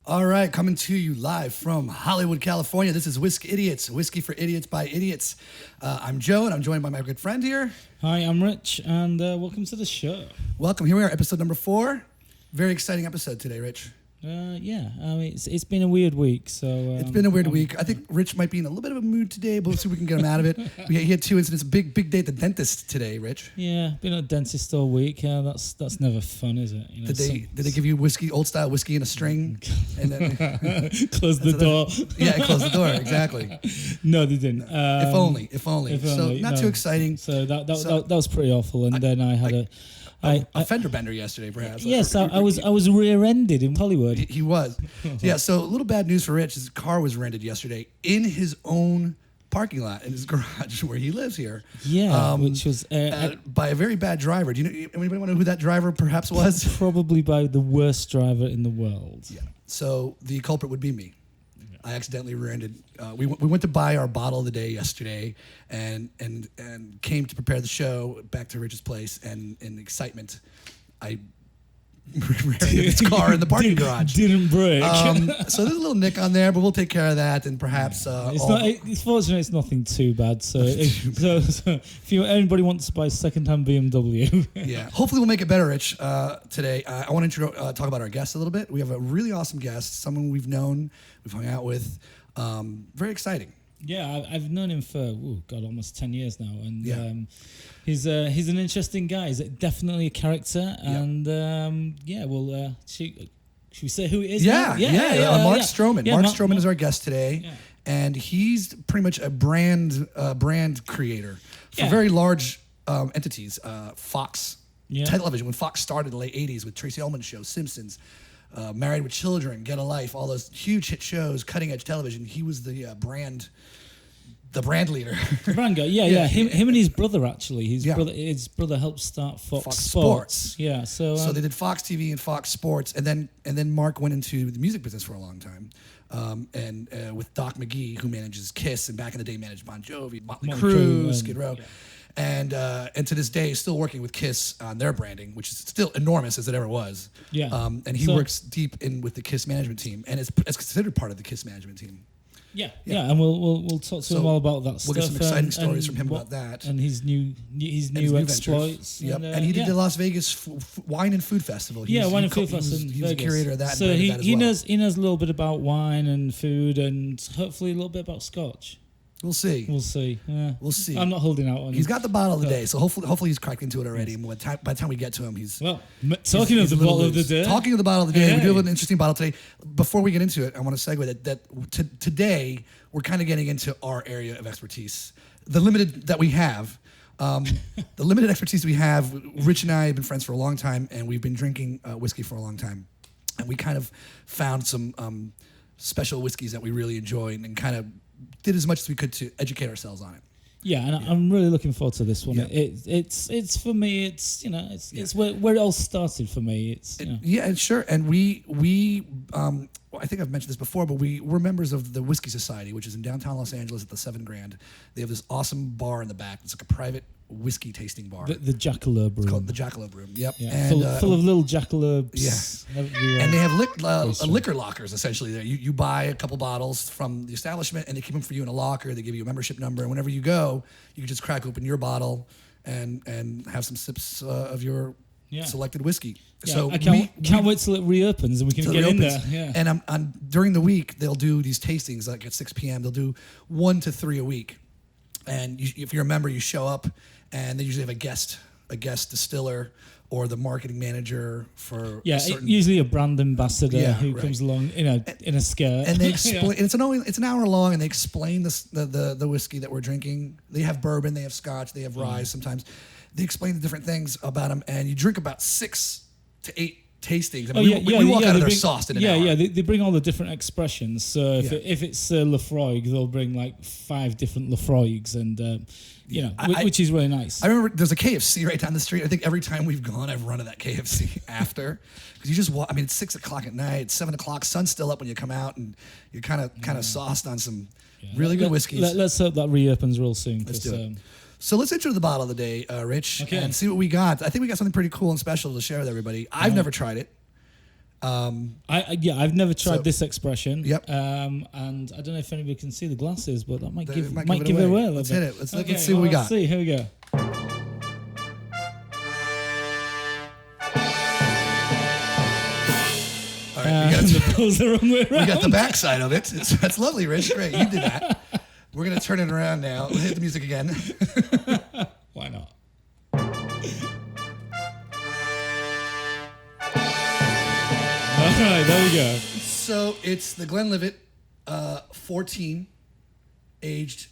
All right, coming to you live from Hollywood, California. This is Whiskidiots, Whiskey for Idiots by Idiots. I'm Joe, and I'm joined by my good friend here. Hi, I'm Rich, and welcome to the show. Welcome. Here we are, episode number 4. Very exciting episode today, Rich. Yeah, I mean, it's been a weird week, so... it's been a weird week. I think Rich might be in a little bit of a mood today, but we'll see if we can get him out of it. He had 2 incidents. Big day at the dentist today, Rich. Yeah, been at a dentist all week. That's never fun, is it? You know, did they give you whiskey, old style whiskey in a string? And then close the door. Yeah, close the door, exactly. No, they didn't. If only. So not too exciting. So that was pretty awful, and then I had a fender bender yesterday, perhaps. Yes, I was rear-ended in Hollywood. He was. Yeah, so a little bad news for Rich. His car was rented yesterday in his own parking lot in his garage where he lives here. Yeah, which was... by a very bad driver. Do anybody want to know who that driver perhaps was? Probably by the worst driver in the world. Yeah. So the culprit would be me. I accidentally rear-ended. We went to buy our bottle of the day yesterday, and came to prepare the show back to Rich's place, and in excitement, I rear-ended his car in the parking garage. Didn't break. So there's a little nick on there, but we'll take care of that, and perhaps. It's fortunate it's nothing too bad. So if anybody wants to buy second-hand BMW, yeah, hopefully we'll make it better, Rich. Today, I want to talk about our guest a little bit. We have a really awesome guest, someone we've known, we've hung out with. Very exciting. Yeah, I've known him for almost 10 years now, and yeah. He's an interesting guy. He's definitely a character, and should we say who it is? Yeah. Mark Stroman. Yeah, Mark Stroman is our guest today, and he's pretty much a brand creator for very large entities. Fox Television, when Fox started in the late '80s with Tracy Ullman's show, Simpsons. Married with Children, Get a Life, all those huge hit shows, cutting edge television. He was the brand leader. The brand guy, yeah. Him and his brother actually. His brother helped start Fox Sports. Yeah, so they did Fox TV and Fox Sports, and then Mark went into the music business for a long time. And with Doc McGee, who manages Kiss, and back in the day managed Bon Jovi, Motley Crue, Skid Row. Yeah. And to this day, is still working with Kiss on their branding, which is still enormous as it ever was. Yeah. And he works deep in with the Kiss management team, and it's considered part of the Kiss management team. Yeah. And we'll talk to him all about that stuff. We'll get some exciting stories from him about that and his new exploits. Yep. And he did the Las Vegas Wine and Food Festival. Wine and Food Festival. He was a curator of that. So he knows a little bit about wine and food, and hopefully a little bit about Scotch. We'll see. Yeah. We'll see. I'm not holding out on him. He's got the bottle of the day, so hopefully he's cracked into it already. And by the time we get to him, he's... Well, talking of the bottle of the day. Talking of the bottle of the day, we do have an interesting bottle today. Before we get into it, I want to segue that today, we're kind of getting into our area of expertise. The limited that we have, the limited expertise we have, Rich and I have been friends for a long time, and we've been drinking whiskey for a long time. And we kind of found some special whiskeys that we really enjoy, and kind of did as much as we could to educate ourselves on it. Yeah, and I'm really looking forward to this one. Yeah. It's for me. It's where it all started for me. Sure. And we I think I've mentioned this before, but we're members of the Whiskey Society, which is in downtown Los Angeles at the 7 Grand. They have this awesome bar in the back. It's like a private whiskey tasting bar. The Jackalope Room. It's called the Jackalope Room. Yep. Yeah. And, full of little jackalopes. Yeah. And they have liquor lockers essentially there. You buy a couple bottles from the establishment, and they keep them for you in a locker. They give you a membership number, and whenever you go, you can just crack open your bottle and have some sips of your selected whiskey. Yeah, so I can't wait till it reopens and we can get in there. Yeah. And during the week they'll do these tastings like at 6 p.m. They'll do 1 to 3 a week, and if you're a member, you show up, and they usually have a guest a guest distiller or the marketing manager for Yeah, a certain, usually a brand ambassador who right. comes along, in a skirt. and they explain. And it's an hour long, and they explain the whiskey that we're drinking. They have bourbon, they have Scotch, they have rye. Sometimes they explain the different things about them, and you drink about 6 to 8 tastings. I mean, we walk out of there sauced in an hour. Yeah, they bring all the different expressions. So if it's Lafroig, they'll bring like 5 different Lafroigs, and which is really nice. I remember there's a KFC right down the street. I think every time we've gone, I've run to that KFC after, because you just walk. I mean, it's 6 o'clock at night, it's 7 o'clock, sun's still up when you come out, and you're kind of sauced on some really good whiskeys. Let's hope that reopens real soon. Let's do it. So let's intro the bottle of the day, Rich, and see what we got. I think we got something pretty cool and special to share with everybody. I've never tried it. I've never tried this expression. Yep. And I don't know if anybody can see the glasses, but that might give it away a little Let's bit. hit it. Let's see what we got. Let's see. Here we go. All right, The pulls the wrong way around. we got the backside of it. That's lovely, Rich. Great, you did that. We're gonna turn it around now. We'll hit the music again. Why not? All right, there we go. So it's the Glenlivet 14 aged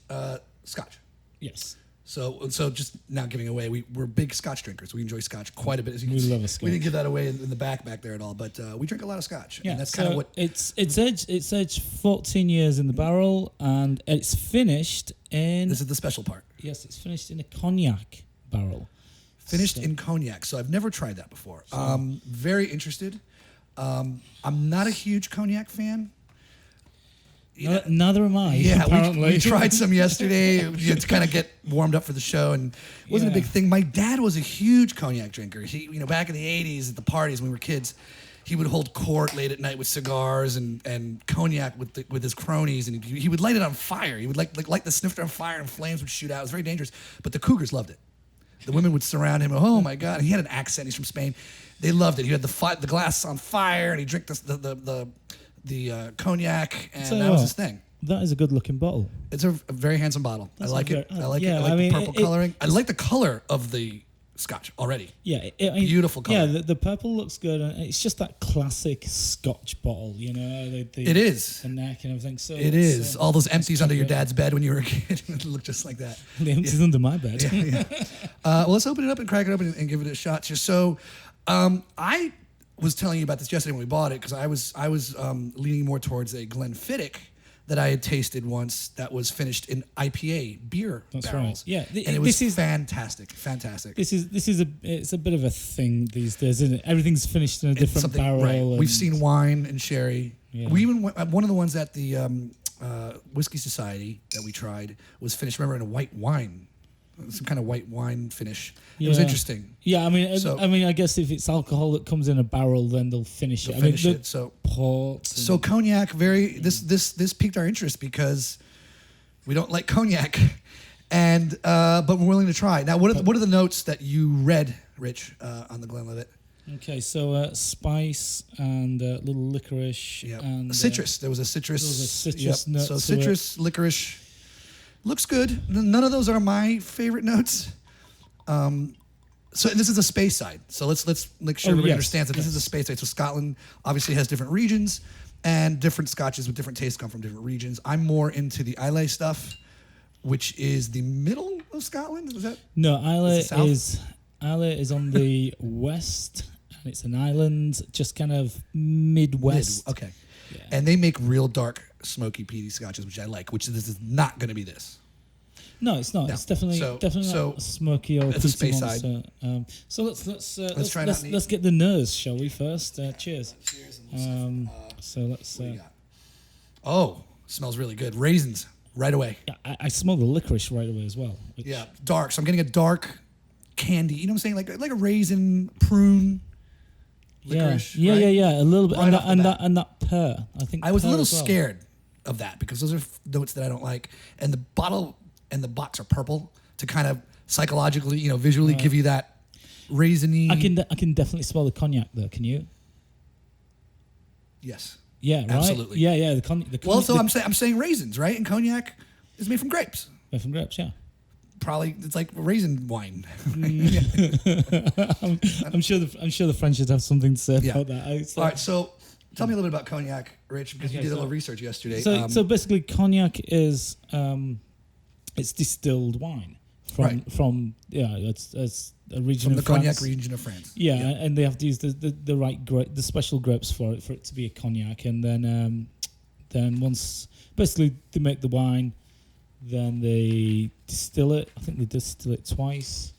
Scotch. Yes. So just now giving away, we're big Scotch drinkers. We enjoy Scotch quite a bit. As you can We see. love a Scotch. We didn't give that away in the back there at all, but we drink a lot of Scotch. Yeah, and that's so kind of what it's aged 14 years in the barrel, and it's finished in. this is the special part. Yes, it's finished in a cognac barrel. Finished in cognac. So I've never tried that before. Very interested. I'm not a huge cognac fan. Neither am I. Yeah, apparently. we tried some yesterday to kind of get warmed up for the show, and it wasn't a big thing. My dad was a huge cognac drinker. He, back in the 80s at the parties when we were kids, he would hold court late at night with cigars and cognac with his cronies, and he would light it on fire. He would light the snifter on fire, and flames would shoot out. It was very dangerous, but the cougars loved it. The women would surround him. Oh my God! He had an accent. He's from Spain. They loved it. He had the glass on fire, and he drank the cognac, and that was his thing. That is a good looking bottle. It's a very handsome bottle. I like it. I like it. I like I mean, the purple coloring. I like the color of the Scotch already. Yeah, Beautiful color. Yeah, the purple looks good, and it's just that classic Scotch bottle, it is. The neck and everything. So It is. All those empties under your dad's bed when you were a kid look just like that. The empties under my bed. Yeah. Well, let's open it up and crack it open and give it a shot. So, I was telling you about this yesterday when we bought it, because I was leaning more towards a Glenfiddich that I had tasted once that was finished in IPA beer That's barrels. right. Yeah, and it was fantastic. It's a bit of a thing these days, isn't it? Everything's finished in a different barrel. Right. We've seen wine and sherry. Yeah. We even went, one of the ones at the Whiskey Society that we tried was finished. Remember, in a white wine, some kind of white wine finish. It was interesting. Yeah, I mean, I guess if it's alcohol that comes in a barrel, then they'll finish it. So port. So cognac, this piqued our interest because we don't like cognac, and but we're willing to try. Now, what are the notes that you read, Rich, on the Glenlivet? Okay, so spice and little licorice and citrus. There was a citrus. There was a citrus note. So citrus, licorice. Looks good. None of those are my favorite notes. So this is a space side. So let's make sure everybody understands that this is a space side. So Scotland obviously has different regions, and different scotches with different tastes come from different regions. I'm more into the Islay stuff, which is the middle of Scotland. Is that? No, Islay is on the west, and it's an island, just kind of midwest. Okay. Yeah. And they make real dark, smoky, peaty scotches, which I like. Which this is not going to be this. No, it's not. No. It's definitely not a smoky or it's a space monster. side. So let's get the nose, shall we? First, cheers. Cheers. So let's. Smells really good. Raisins right away. Yeah, I smell the licorice right away as well. Yeah, dark. So I'm getting a dark candy. You know what I'm saying? Like a raisin, prune. Licorice, yeah, a little bit, right and that pear. I think I was a little scared of that because those are notes that I don't like, and the bottle and the box are purple to kind of psychologically, visually give you that raisiny. I can definitely smell the cognac though. Can you? Yes. Yeah. Right? Absolutely. Yeah. The cognac. I'm saying raisins, right? And cognac is made from grapes. Made from grapes, yeah. probably it's like raisin wine. I'm sure the French would have something to say about that. All right, so tell me a little bit about cognac, Rich, because you did a little research yesterday. So basically, cognac is it's distilled wine from it's a region from of the cognac France. region of France. Yeah, and they have to use the right the special grapes for it to be a cognac, and then once basically they make the wine, then they distill it. I think they distill it twice,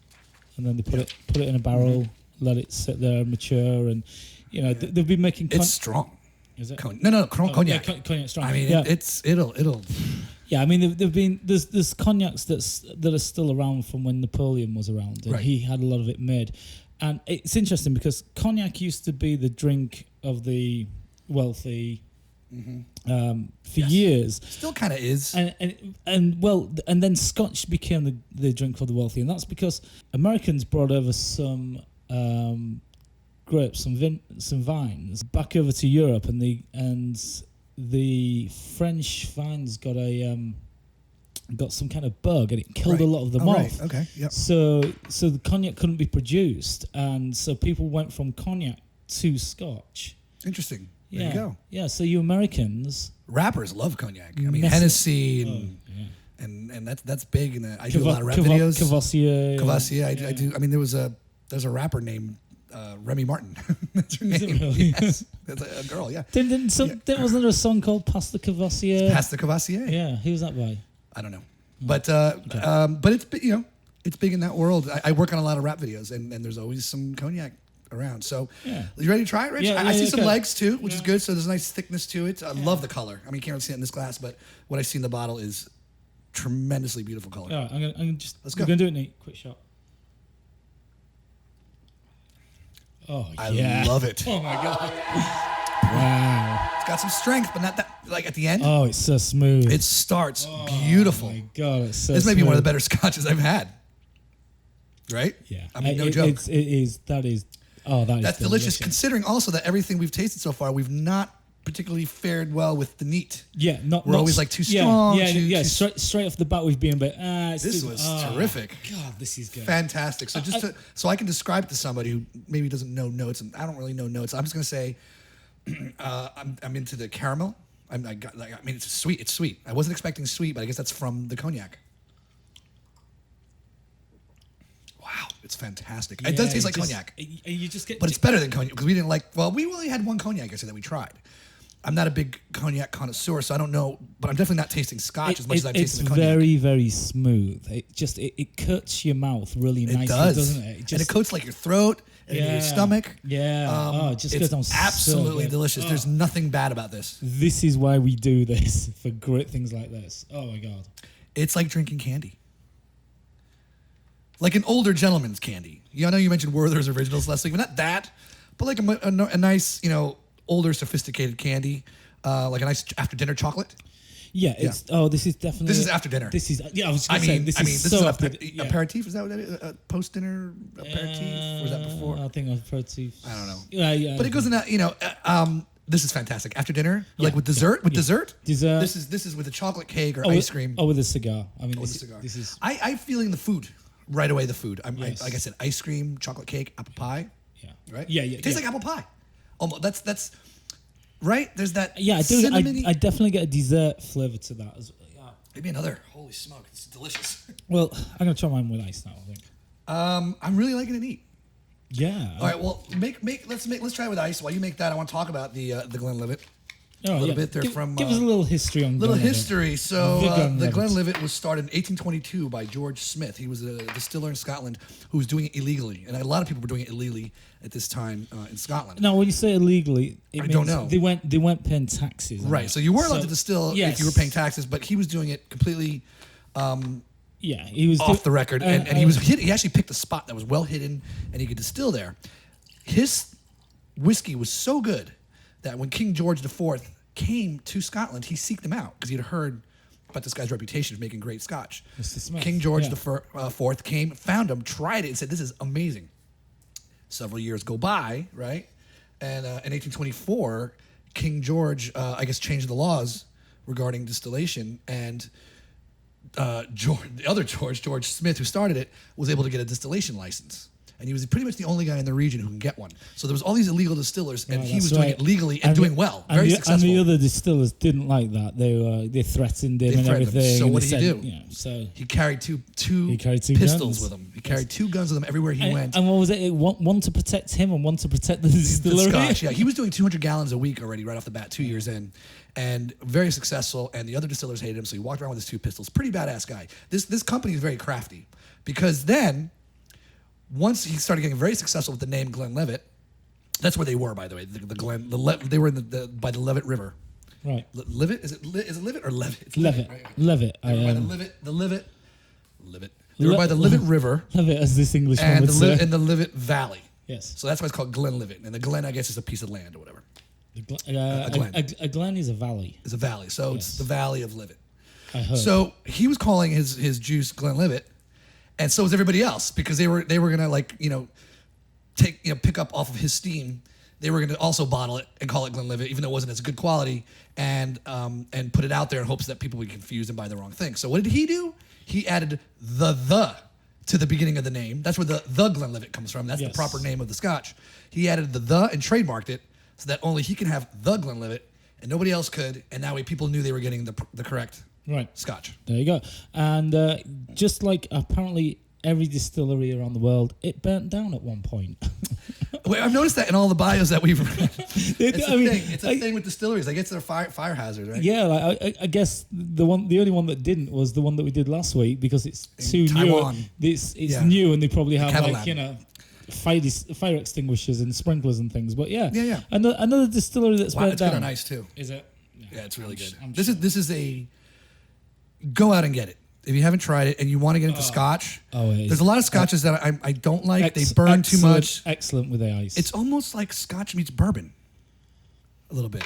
and then they put it in a barrel, let it sit there and mature, and they've been making. It's strong. Is it? Cognac Yeah, cognac strong. I mean, it'll. Yeah, I mean, there's cognacs that are still around from when Napoleon was around, and he had a lot of it made. And it's interesting because cognac used to be the drink of the wealthy for years. Still kind of is. And then Scotch became the drink for the wealthy, and that's because Americans brought over some grapes, some vines back over to Europe, and the French vines got some kind of bug, and it killed a lot of them off. Right. Okay. Yep. So the cognac couldn't be produced, and so people went from cognac to Scotch. Interesting. There Yeah. you go. Yeah. So you Americans, Rappers love cognac. I mean, Hennessy and that's big. And I do a lot of rap videos. Cavassier. I do. I mean, there's a rapper named Remy Martin. That's her name. Really? Yes, that's a girl. Yeah. Wasn't there a song called "Pass the Cavassier"? Pass the Cavassier. Yeah. Who was that by? I don't know, but it's it's big in that world. I work on a lot of rap videos, and there's always some cognac around. So, you ready to try it, Rich? I see some legs too, which is good. So there's a nice thickness to it. I love the color. I mean, you can't really see it in this glass, but what I see in the bottle is tremendously beautiful color. All right, I'm Let's go. We're gonna do it, Nate. Quick shot. Oh I love it. Oh my god! Wow. It's got some strength, but not that. Like at the end, Oh, it's so smooth. it starts beautiful. Oh my god, it's so. This may be one of the smooth. better scotches I've had. Right? Yeah. I mean, no joke. That is That's delicious, considering also that everything we've tasted so far, we've not particularly fared well with the neat. Yeah, We're always like too strong. Yeah. Straight off the bat, we've been a bit. This was terrific. God, this is good. Fantastic. So so I can describe it to somebody who maybe doesn't know notes, and I don't really know notes. I'm just gonna say, I'm into the caramel. It's sweet. It's sweet. I wasn't expecting sweet, but I guess that's from the cognac. Wow, it's fantastic. It does taste like cognac. You just get, but it's better than cognac because we didn't like. Well, we only had one cognac yesterday that we tried. I'm not a big cognac connoisseur, so I don't know. But I'm definitely not tasting Scotch as much as I'm tasting the cognac. It's very, very smooth. It coats your mouth really nicely, doesn't it? And it coats like your throat and your stomach. Yeah. It just goes down absolutely so delicious. There's nothing bad about this. This is why we do this, for great things like this. Oh my god. It's like drinking candy. Like an older gentleman's candy. I know you mentioned Werther's Originals last week, but not that. But like a nice, older, sophisticated candy, like a nice after-dinner chocolate. Yeah, this is definitely. This is after dinner. This is. Yeah, I was going to say this is an aperitif. Is that what that is? A post-dinner aperitif? Or was that before? I think aperitif. I don't know. Yeah. But it goes in that. This is fantastic. After dinner, like with dessert. Dessert. This is with a chocolate cake or ice cream. With a cigar. I mean, with a cigar. This is. I'm feeling the food right away. The food. Like I said, ice cream, chocolate cake, apple pie. Yeah. Right. Yeah. It tastes like apple pie. Almost. That's. Right? There's that. Yeah, I do. I definitely get a dessert flavor to that as well. Yeah. Maybe another. Holy smoke! It's delicious. Well, I'm gonna try mine with ice now. I think. I'm really liking it neat. Yeah. All right. Well, let's try it with ice. While you make that, I want to talk about the Glenlivet. A little bit. They're give from. Give us a little history on. Little Glenlivet. history. So the Glenlivet was started in 1822 by George Smith. He was a distiller in Scotland who was doing it illegally, and a lot of people were doing it illegally at this time in Scotland. Now, when you say illegally, it means don't know. They weren't paying taxes. Right. So you were allowed to distill if you were paying taxes, but he was doing it completely. He was off the record, and he actually picked a spot that was well hidden, and he could distill there. His whiskey was so good that when King George IV came to Scotland, he seeked him out because he had heard about this guy's reputation of making great Scotch. Mr. Smith, King George IV came, found him, tried it, and said, "This is amazing." Several years go by, right? And in 1824, King George, changed the laws regarding distillation, and George Smith, who started it, was able to get a distillation license. And he was pretty much the only guy in the region who can get one. So there was all these illegal distillers, and he was doing it legally and doing well, very successful. And the other distillers didn't like that. They threatened him and everything. So what did he do? Yeah, so he carried two guns pistols with him. He carried 2 guns with him everywhere he went. And what was it? One to protect him and one to protect the distillery. The Scotch, yeah. He was doing 200 gallons a week already right off the bat, 2 years in. And very successful, and the other distillers hated him, so he walked around with his 2 pistols. Pretty badass guy. This company is very crafty, because then, once he started getting very successful with the name Glenlivet, that's where they were, by the way. They were in by the Levitt River. Right. Levitt? Is it Levitt or Levitt? It's Levitt. Right? Levitt. They were by the Levitt. They were by the Levitt River. Levitt, as this Englishman and would say. And the Levitt Valley. Yes. So that's why it's called Glenlivet. And the Glen, I guess, is a piece of land or whatever. A glen. A glen is a valley. It's a valley. So it's the Valley of Levitt. I heard. So he was calling his juice Glenlivet, and so was everybody else, because they were gonna pick up off of his steam. They were gonna also bottle it and call it Glenlivet, even though it wasn't as good quality, and put it out there in hopes that people would be confused and buy the wrong thing. So what did he do? He added the to the beginning of the name. That's where the Glenlivet comes from. That's the proper name of the Scotch. He added the and trademarked it, so that only he can have the Glenlivet and nobody else could, and that way people knew they were getting the correct Scotch. There you go. And just like apparently every distillery around the world, it burnt down at one point. Wait, I've noticed that in all the bios that we've read. It's a thing with distilleries. Like, it's their fire hazard, right? Yeah, I guess the only one that didn't was the one that we did last week, because it's too Taiwan. new. It's new, and they probably have Catalan. fire extinguishers and sprinklers and things. But yeah. And another distillery that's burnt it's down. good on ice too. Is it? Yeah, it's really good. This is a go out and get it. If you haven't tried it and you want to get into Scotch, there's a lot of Scotches that I don't like. They burn too much. Excellent with the ice. It's almost like Scotch meets bourbon, a little bit.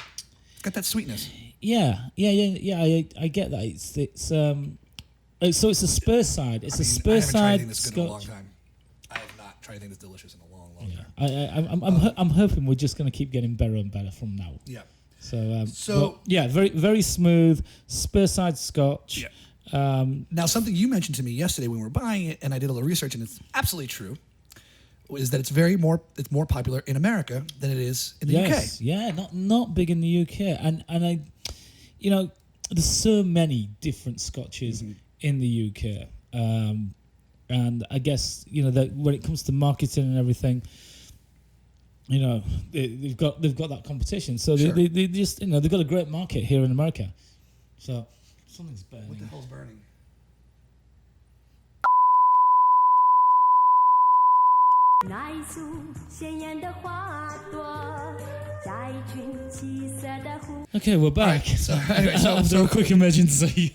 It's got that sweetness. Yeah. I get that. So it's a Speyside. It's a Speyside. I haven't tried anything this good in a long time. I have not tried anything this delicious in a long time. I'm hoping we're just going to keep getting better and better from now. Yeah. So very very smooth Speyside Scotch. Yeah. Now, something you mentioned to me yesterday when we were buying it, and I did a little research, and it's absolutely true, is that it's more popular in America than it is in the UK. Yeah, not big in the UK, and I, there's so many different Scotches in the UK, and I guess that when it comes to marketing and everything, they've got that competition, so they just they've got a great market here in America, so. Something's burning. What the hell's burning? Okay, we're back. Right, so anyway, so a quick emergency.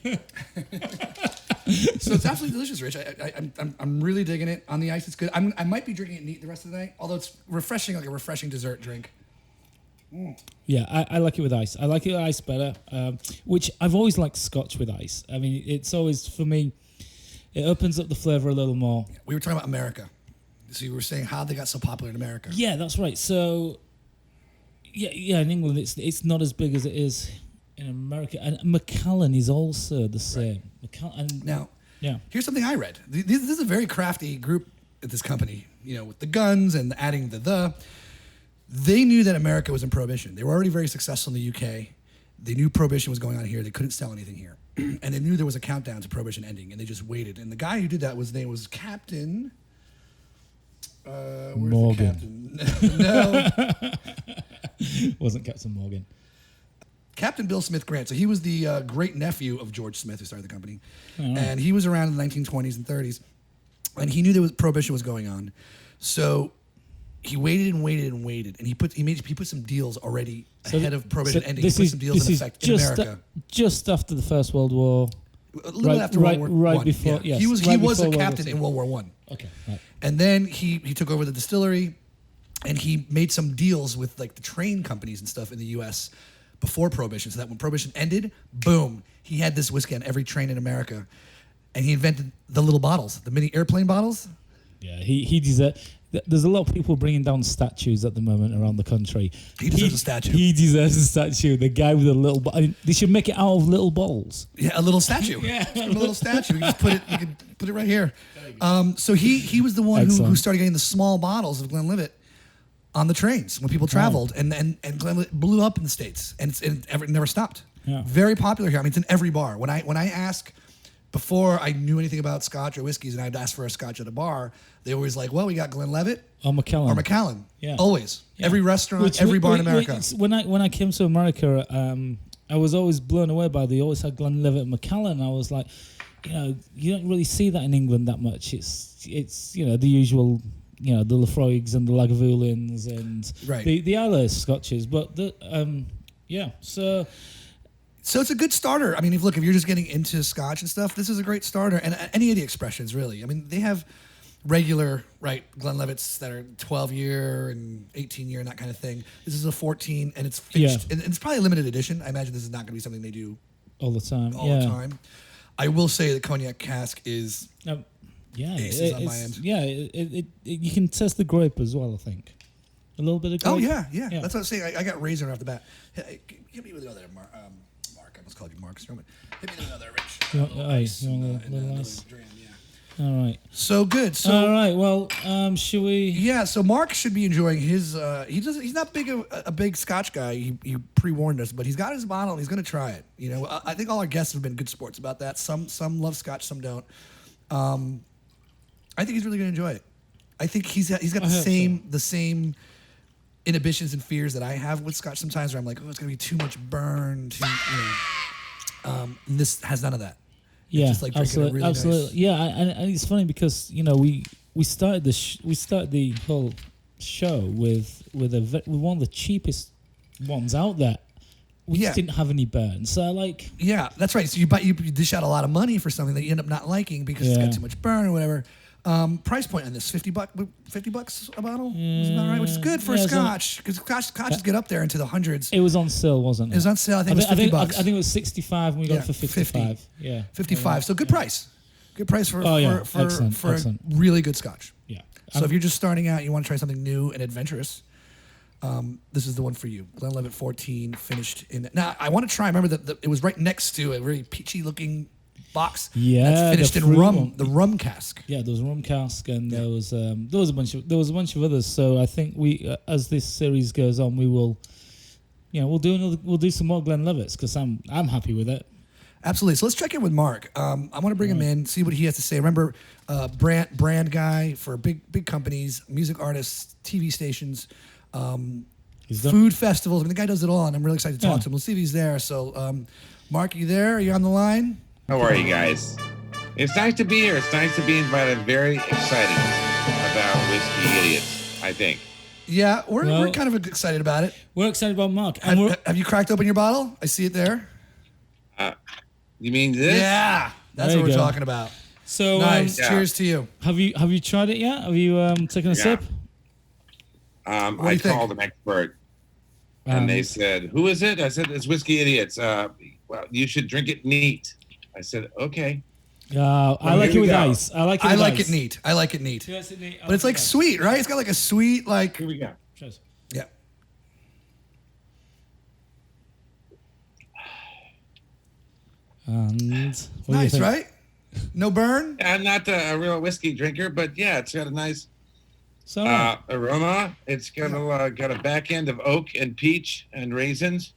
So it's absolutely delicious, Rich. I'm really digging it. On the ice, it's good. I might be drinking it neat the rest of the night, although it's refreshing, like a refreshing dessert drink. Yeah, I like it with ice. I like it with ice better, which I've always liked Scotch with ice. I mean, it's always, for me, it opens up the flavour a little more. We were talking about America. So you were saying how they got so popular in America. Yeah, that's right. So, yeah, in England, it's not as big as it is in America. And Macallan is also the same. Now, here's something I read. This is a very crafty group at this company, with the guns and adding the. They knew that America was in Prohibition. They were already very successful in the UK. They knew Prohibition was going on here. They couldn't sell anything here. And they knew there was a countdown to Prohibition ending, and they just waited. And the guy who did that, his name was Captain... where's Morgan. The Captain? No. Wasn't Captain Morgan. Captain Bill Smith Grant. So he was the great-nephew of George Smith, who started the company. And he was around in the 1920s and 30s. And he knew Prohibition was going on. So... he waited and waited and waited, and he put some deals already ahead of Prohibition ending. He put some deals in effect in America. Just after the First World War. A little after World War I. Before, yeah. Yes, he was a captain in World War I. Okay. Right. And then he took over the distillery, and he made some deals with like the train companies and stuff in the U.S. before Prohibition, so that when Prohibition ended, boom, he had this whiskey on every train in America, and he invented the little bottles, the mini airplane bottles. Yeah, he deserved. There's a lot of people bringing down statues at the moment around the country. He deserves a statue. He deserves a statue. The guy with the little... they should make it out of little balls. Yeah, a little statue. Yeah. A little statue. You just you can put it right here. So he was the one who started getting the small bottles of Glenlivet on the trains when people traveled, and Glenlivet blew up in the States, and it never stopped. Yeah. Very popular here. I mean, it's in every bar. When I ask, before I knew anything about Scotch or whiskeys, and I'd ask for a Scotch at a bar, they always like, well, we got Glenlivet or Macallan. Yeah. Yeah. Always. Yeah. Every restaurant, every bar in America. When I came to America, I was always blown away by they always had Glenlivet and Macallan. I was like, you don't really see that in England that much. It's the usual, the Lafroigs and the Lagavulins and the Islay Scotches, but So it's a good starter. I mean, if you're just getting into Scotch and stuff, this is a great starter. And any of the expressions, really. I mean, they have regular, Glenlivets that are 12-year and 18-year and that kind of thing. This is a 14, and it's finished. And it's probably a limited edition. I imagine this is not going to be something they do all the time. The time. I will say the Cognac Cask is aces on my end. Yeah, you can test the grape as well, I think. A little bit of grape. Oh, yeah. That's what I was saying. I got Raisin off the bat. Hey, hit me with another, Mark. I almost called you Mark Stroman. Hit me with another, Rich. You want a little ice? All right. So good. All right. Well, should we? Yeah. So Mark should be enjoying his. He's not a big Scotch guy. He pre-warned us, but he's got his bottle and he's going to try it. I think all our guests have been good sports about that. Some love Scotch, some don't. I think he's really going to enjoy it. I think he's got the same inhibitions and fears that I have with Scotch sometimes, where I'm like, oh, it's going to be too much burn. This has none of that. Yeah, just like absolutely. Really Nice. Yeah, and it's funny because we started the whole show with one of the cheapest ones out there. We just didn't have any burn, so that's right. So you dish out a lot of money for something that you end up not liking because it's got too much burn or whatever. Price point on this, $50 a bottle? Isn't that right? Which is good for a Scotch, because Scotches get up there into the hundreds. It was on sale, wasn't it? It was on sale. I think it was $50. I think it was 65, and we got it for 55. 50. Yeah, 55. So good price. Good price for excellent. A really good Scotch. Yeah. So if you're just starting out, you want to try something new and adventurous, this is the one for you. Glenlivet 14, finished in. Now I want to try. Remember that it was right next to a very peachy looking box. Yeah, that's finished in rum. The rum cask. Yeah, there was rum cask, and there was a bunch of others. So I think we, as this series goes on, we will, we'll do some more Glenlivets because I'm happy with it. Absolutely. So let's check in with Mark. I want to bring him in, see what he has to say. Remember, brand guy for big companies, music artists, TV stations, food festivals. I mean, the guy does it all, and I'm really excited to talk to him. Let's see if he's there. So, Mark, are you there? Are you on the line? How are you guys? It's nice to be here. It's nice to be invited. Very exciting about Whiskidiots, I think. Yeah, we're kind of excited about it. We're excited about Mark. Have you cracked open your bottle? I see it there. You mean this? Yeah, that's what we're talking about. So nice. Cheers to you. Have you tried it yet? Have you taken a sip? I called an expert, and they said, "Who is it?" I said, "It's Whiskidiots. Well, you should drink it neat." I said, "Okay." I like it with ice. I like it neat. I like it neat. Yes, it neat. But it's like sweet, right? It's got like a sweet Here we go. Cheers. Yeah. And nice, right? No burn. I'm not a real whiskey drinker, but yeah, it's got a nice aroma. It's got a back end of oak and peach and raisins.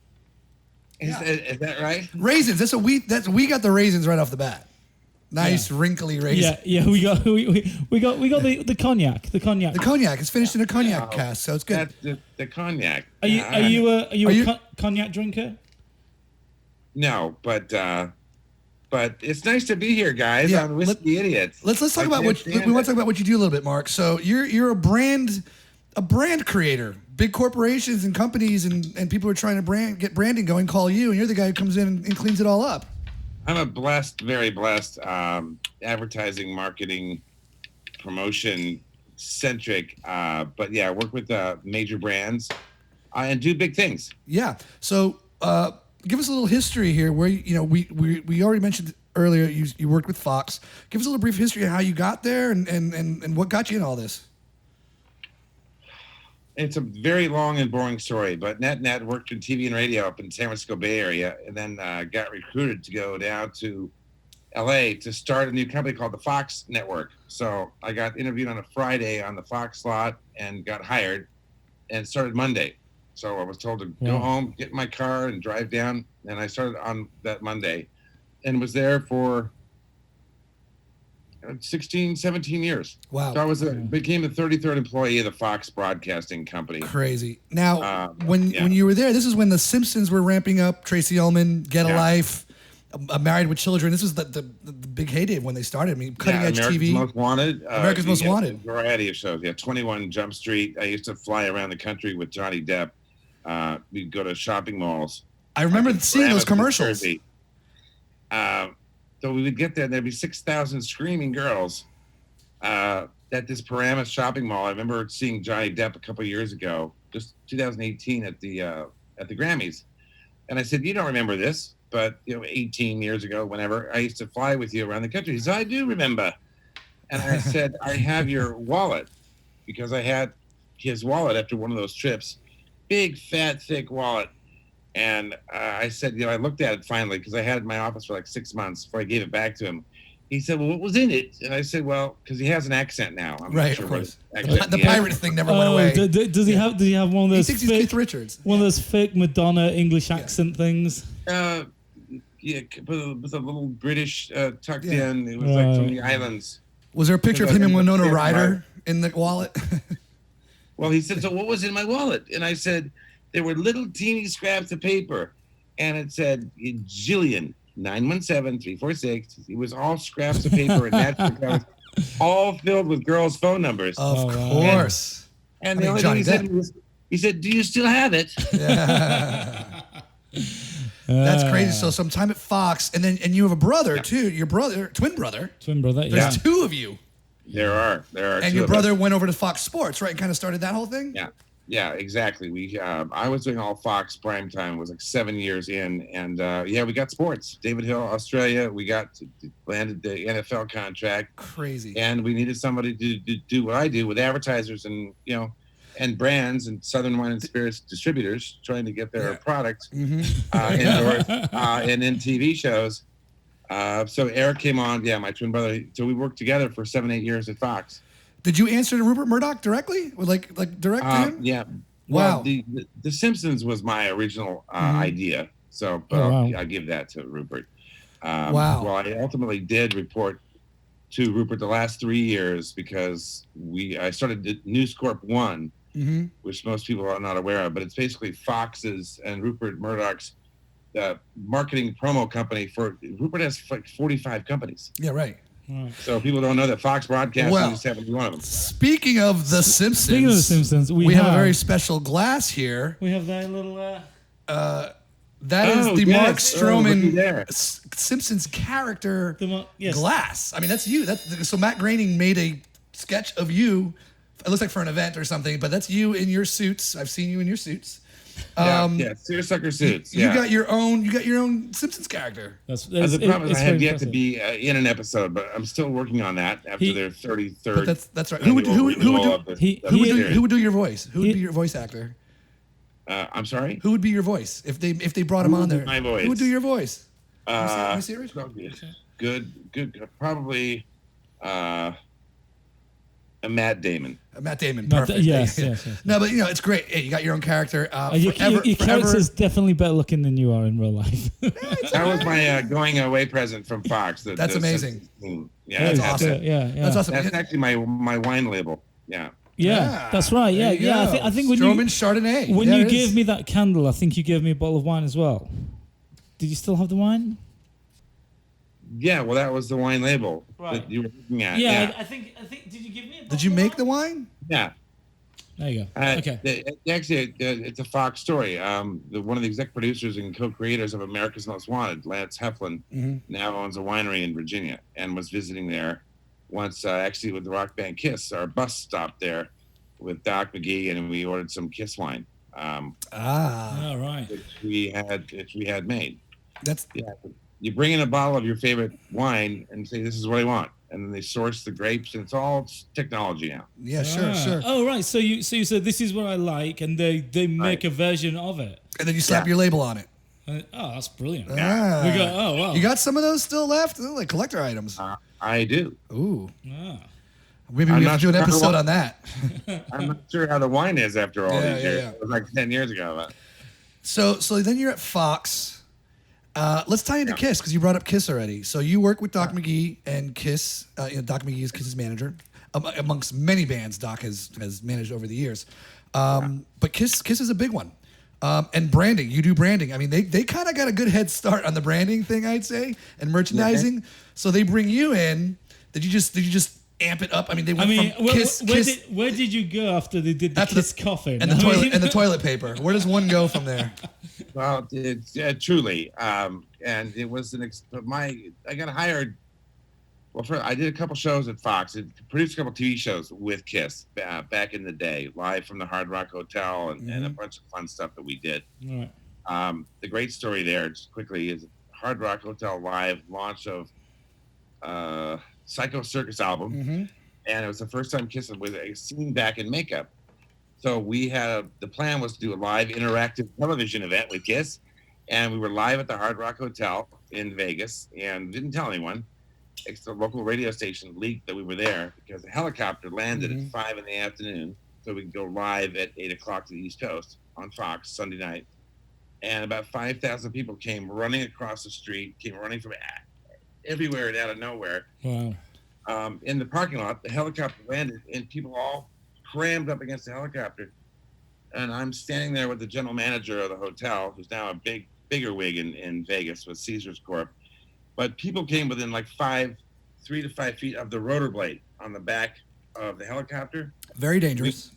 Is that right? Raisins. We got the raisins right off the bat. Nice wrinkly raisins. Yeah. We got the cognac. The cognac. The cognac. It's finished in a cognac cask, so it's good. That's the cognac. Are you a cognac drinker? No, but it's nice to be here, guys. On Whiskidiots. Let's talk about what we want to talk about. What you do a little bit, Mark. So you're a brand creator. Big corporations and companies and people who are trying to get branding going call you, and you're the guy who comes in and cleans it all up. I'm a very blessed, advertising, marketing, promotion centric. But yeah, I work with major brands and do big things. Yeah. So give us a little history here. Where we already mentioned earlier you worked with Fox. Give us a little brief history of how you got there and what got you in all this. It's a very long and boring story, but net worked in TV and radio up in San Francisco Bay Area, and then got recruited to go down to LA to start a new company called the Fox Network. So I got interviewed on a Friday on the Fox slot and got hired and started Monday. So I was told to go home, get in my car and drive down. And I started on that Monday and was there for 16, 17 years. Wow. So became the 33rd employee of the Fox Broadcasting Company. Crazy. Now, when you were there, this is when The Simpsons were ramping up, Tracy Ullman, Get a Life, Married with Children. This was the big heyday when they started. I mean, cutting edge America's TV. Most Wanted. America's Most Wanted. A variety of shows. Yeah, 21 Jump Street. I used to fly around the country with Johnny Depp. We'd go to shopping malls. I remember seeing those commercials. So we would get there, and there'd be 6,000 screaming girls at this Paramus shopping mall. I remember seeing Johnny Depp a couple of years ago, just 2018 at the Grammys. And I said, "You don't remember this, but 18 years ago, whenever, I used to fly with you around the country." He said, "I do remember." And I said, "I have your wallet," because I had his wallet after one of those trips, big, fat, thick wallet. And I said, I looked at it finally because I had it in my office for like 6 months before I gave it back to him. He said, "Well, what was in it?" And I said, "Well," because he has an accent now. I'm right, sure of course. The pirate thing never went away. Does he have one of those? He thinks he's Keith Richards. One of those fake Madonna English accent things. Yeah, with a little British tucked in. It was like from the islands. Was there a picture of him and Winona Ryder in the wallet? Well, he said, "So what was in my wallet?" And I said, "There were little teeny scraps of paper, and it said Jillian 917-346." It was all scraps of paper and that's all filled with girls' phone numbers. Of course. And the only thing he said was, he said, "Do you still have it?" Yeah. That's crazy. So some time at Fox, and you have a brother too. Your twin brother. There's two of you. There are. And your brother went over to Fox Sports, right? And kind of started that whole thing. Yeah, exactly. I was doing all Fox primetime. It was like 7 years in, and we got sports. David Hill, Australia. We landed the NFL contract. Crazy. And we needed somebody to do what I do with advertisers and and brands and Southern Wine and Spirits distributors trying to get their product endorsed and in TV shows. So Eric came on. Yeah, my twin brother. So we worked together for 7-8 years at Fox. Did you answer to Rupert Murdoch directly? Like direct to him? Yeah. Wow. Well, the Simpsons was my original idea. So, but I give that to Rupert. Wow. Well, I ultimately did report to Rupert the last 3 years because I started News Corp 1, which most people are not aware of, but it's basically Fox's and Rupert Murdoch's marketing promo company Rupert has like 45 companies. Yeah, right. So people don't know that Fox Broadcasting is 71 of them. Speaking of the Simpsons, we have a very special glass here. We have that little. That is the Mark Stroman Simpsons character glass. I mean, that's you. So Matt Groening made a sketch of you. It looks like for an event or something, but that's you in your suits. I've seen you in your suits. Seersucker suits. You got your own Simpsons character. The problem is I have yet to be in an episode, but I'm still working on that after their 33rd. But that's right. Who would do your voice? Who would be your voice actor? I'm sorry. Who would be your voice if they brought him on there? My voice. Who would do your voice? Are you serious? Good. Probably Matt Damon. Matt Damon, perfect. Yes. No, but it's great. Hey, you got your own character. Your character's definitely better looking than you are in real life. That was my going away present from Fox. That's amazing. Yeah, that's awesome. That's awesome. That's actually my wine label. Yeah. Yeah, that's right. Yeah. I think when Stroman Chardonnay. When you gave me that candle, I think you gave me a bottle of wine as well. Did you still have the wine? Yeah, well, that was the wine label that you were looking at. Yeah. I think. Did you give me a bottle? Did you make the wine? Yeah. There you go. Okay. Actually, it's a Fox story. One of the exec producers and co-creators of America's Most Wanted, Lance Heflin, now owns a winery in Virginia and was visiting there once, actually, with the rock band Kiss. Our bus stopped there with Doc McGee, and we ordered some Kiss wine. All right. Which we had made. That's You bring in a bottle of your favorite wine and say, "This is what I want." and then they source the grapes, and it's all technology now. Yeah, sure. Oh, right. So you said this is what I like, and they make a version of it. And then you slap your label on it. Oh, that's brilliant. Ah. We got, oh, wow. You got some of those still left? They're like collector items. I do. Ooh. Ah. Maybe we have to do an episode on that. I'm not sure how the wine is after all these years. Yeah. It was like 10 years ago. But. So then you're at Fox. Let's tie into Kiss, because you brought up Kiss already. So you work with Doc McGee and Kiss. Doc McGee is Kiss's manager. Amongst many bands Doc has managed over the years. But Kiss is a big one. And branding, you do branding. I mean, they kind of got a good head start on the branding thing, I'd say, and merchandising. Yeah. So they bring you in. Did you just amp it up? I mean, they went from Kiss. Where did you go after they did the Kiss coffin and the toilet paper? Where does one go from there? Well, truly, and it was I got hired. Well, I did a couple shows at Fox. I produced a couple TV shows with Kiss back in the day, live from the Hard Rock Hotel, and a bunch of fun stuff that we did. Right. The great story there, just quickly, is Hard Rock Hotel live launch of Psycho Circus album, and it was the first time Kiss was seen back in makeup. So the plan was to do a live interactive television event with Kiss, and we were live at the Hard Rock Hotel in Vegas, and didn't tell anyone. The local radio station leaked that we were there because the helicopter landed at 5 in the afternoon, so we could go live at 8 o'clock to the East Coast on Fox Sunday night. And about 5,000 people came running across the street, came running from everywhere and out of nowhere. Wow. In the parking lot, the helicopter landed, and people all crammed up against the helicopter. And I'm standing there with the general manager of the hotel, who's now a bigger wig in Vegas with Caesars Corp. But people came within like 3 to 5 feet of the rotor blade on the back of the helicopter. Very dangerous.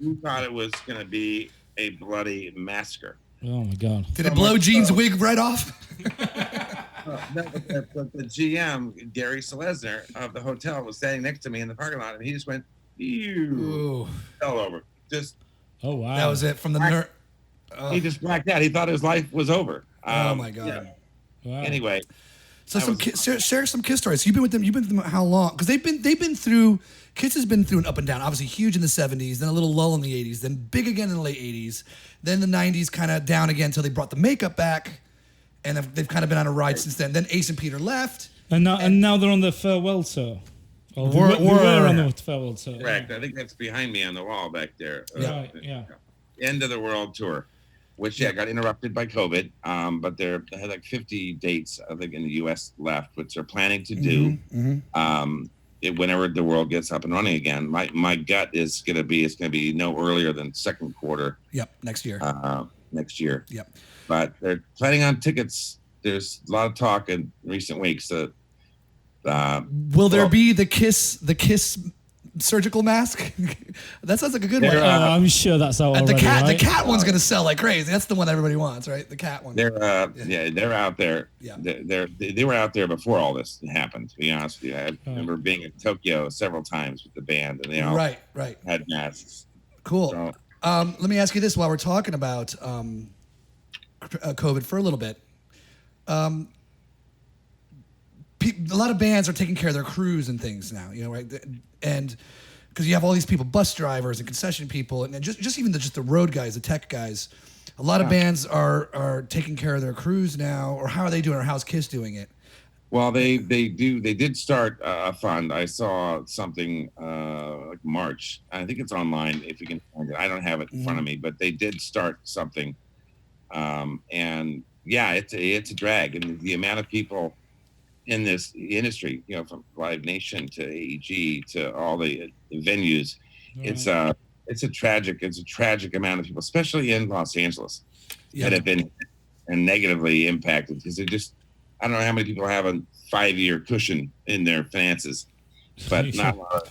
We thought it was going to be a bloody massacre. Oh my God! Did it blow Gene's wig right off? But the GM, Gary Selesner of the hotel, was standing next to me in the parking lot, and he just went, "Ew!" Fell over. Just. Oh wow! That was it from the nerve. He just blacked out. He thought his life was over. Oh my God! Yeah. Wow. Anyway. So share some Kiss stories. You've been with them how long? Because they've been through. Kiss has been through an up and down. Obviously huge in the 70s, then a little lull in the 80s, then big again in the late 80s, then the 90s kind of down again until they brought the makeup back, and they've kind of been on a ride since then. Then Ace and Peter left, and now they're on the farewell tour. Or we were on the farewell tour. Correct. I think that's behind me on the wall back there. Yeah. Yeah. End of the world tour. Which got interrupted by COVID, but they had like 50 dates, I think, in the U.S. left, which they're planning to do whenever the world gets up and running again. My gut is it's going to be no earlier than second quarter. Yep, next year. Yep. But they're planning on tickets. There's a lot of talk in recent weeks that. Will there be the Kiss surgical mask? That sounds like a good one. I'm sure that's out already, the cat one's gonna sell like crazy. That's the one everybody wants, right? The cat one. They're out there. Yeah. They were out there before all this happened, to be honest with you. I remember being in Tokyo several times with the band, and they all had masks. Cool. So, let me ask you this while we're talking about COVID for a little bit. A lot of bands are taking care of their crews and things now, right? And because you have all these people, bus drivers and concession people, and just even the road guys, the tech guys. A lot of bands are taking care of their crews now, or how are they doing, or how's Kiss doing it? Well, they did start a fund. I saw something like March. I think it's online if you can find it. I don't have it in front of me, but they did start something. And yeah, it's a drag, and the amount of people in this industry, from Live Nation to AEG to all the venues, it's a tragic amount of people, especially in Los Angeles, that have been negatively impacted because I don't know how many people have a 5-year cushion in their finances, but not a lot.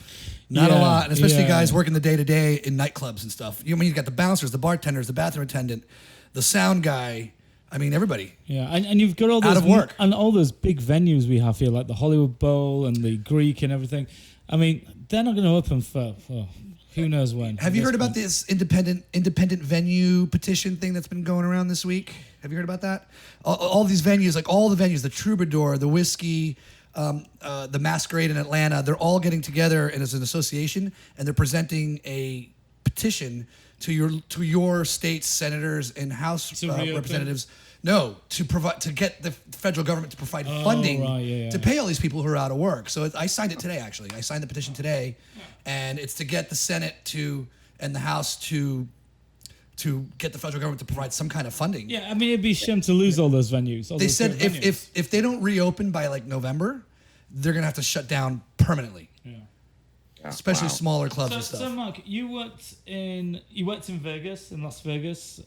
Not a lot, and especially guys working the day-to-day in nightclubs and stuff. You've got the bouncers, the bartenders, the bathroom attendant, the sound guy. I mean, everybody. Yeah, and you've got all those out of work and all those big venues we have here, like the Hollywood Bowl and the Greek and everything. I mean, they're not going to open for who knows when. Have you heard about this independent venue petition thing that's been going around this week? Have you heard about that? All these venues, like all the venues, the Troubadour, the Whiskey, the Masquerade in Atlanta. They're all getting together and as an association, and they're presenting a petition to your state's senators and House representatives. No, to get the federal government to provide funding to pay all these people who are out of work. So I signed it today. Actually, I signed the petition today, and it's to get the Senate and the House to get the federal government to provide some kind of funding. Yeah, I mean, it'd be a shame to lose all those venues. They said if they don't reopen by like November, they're gonna have to shut down permanently. Yeah. Especially smaller clubs and stuff. So Mark, you worked in Vegas, in Las Vegas.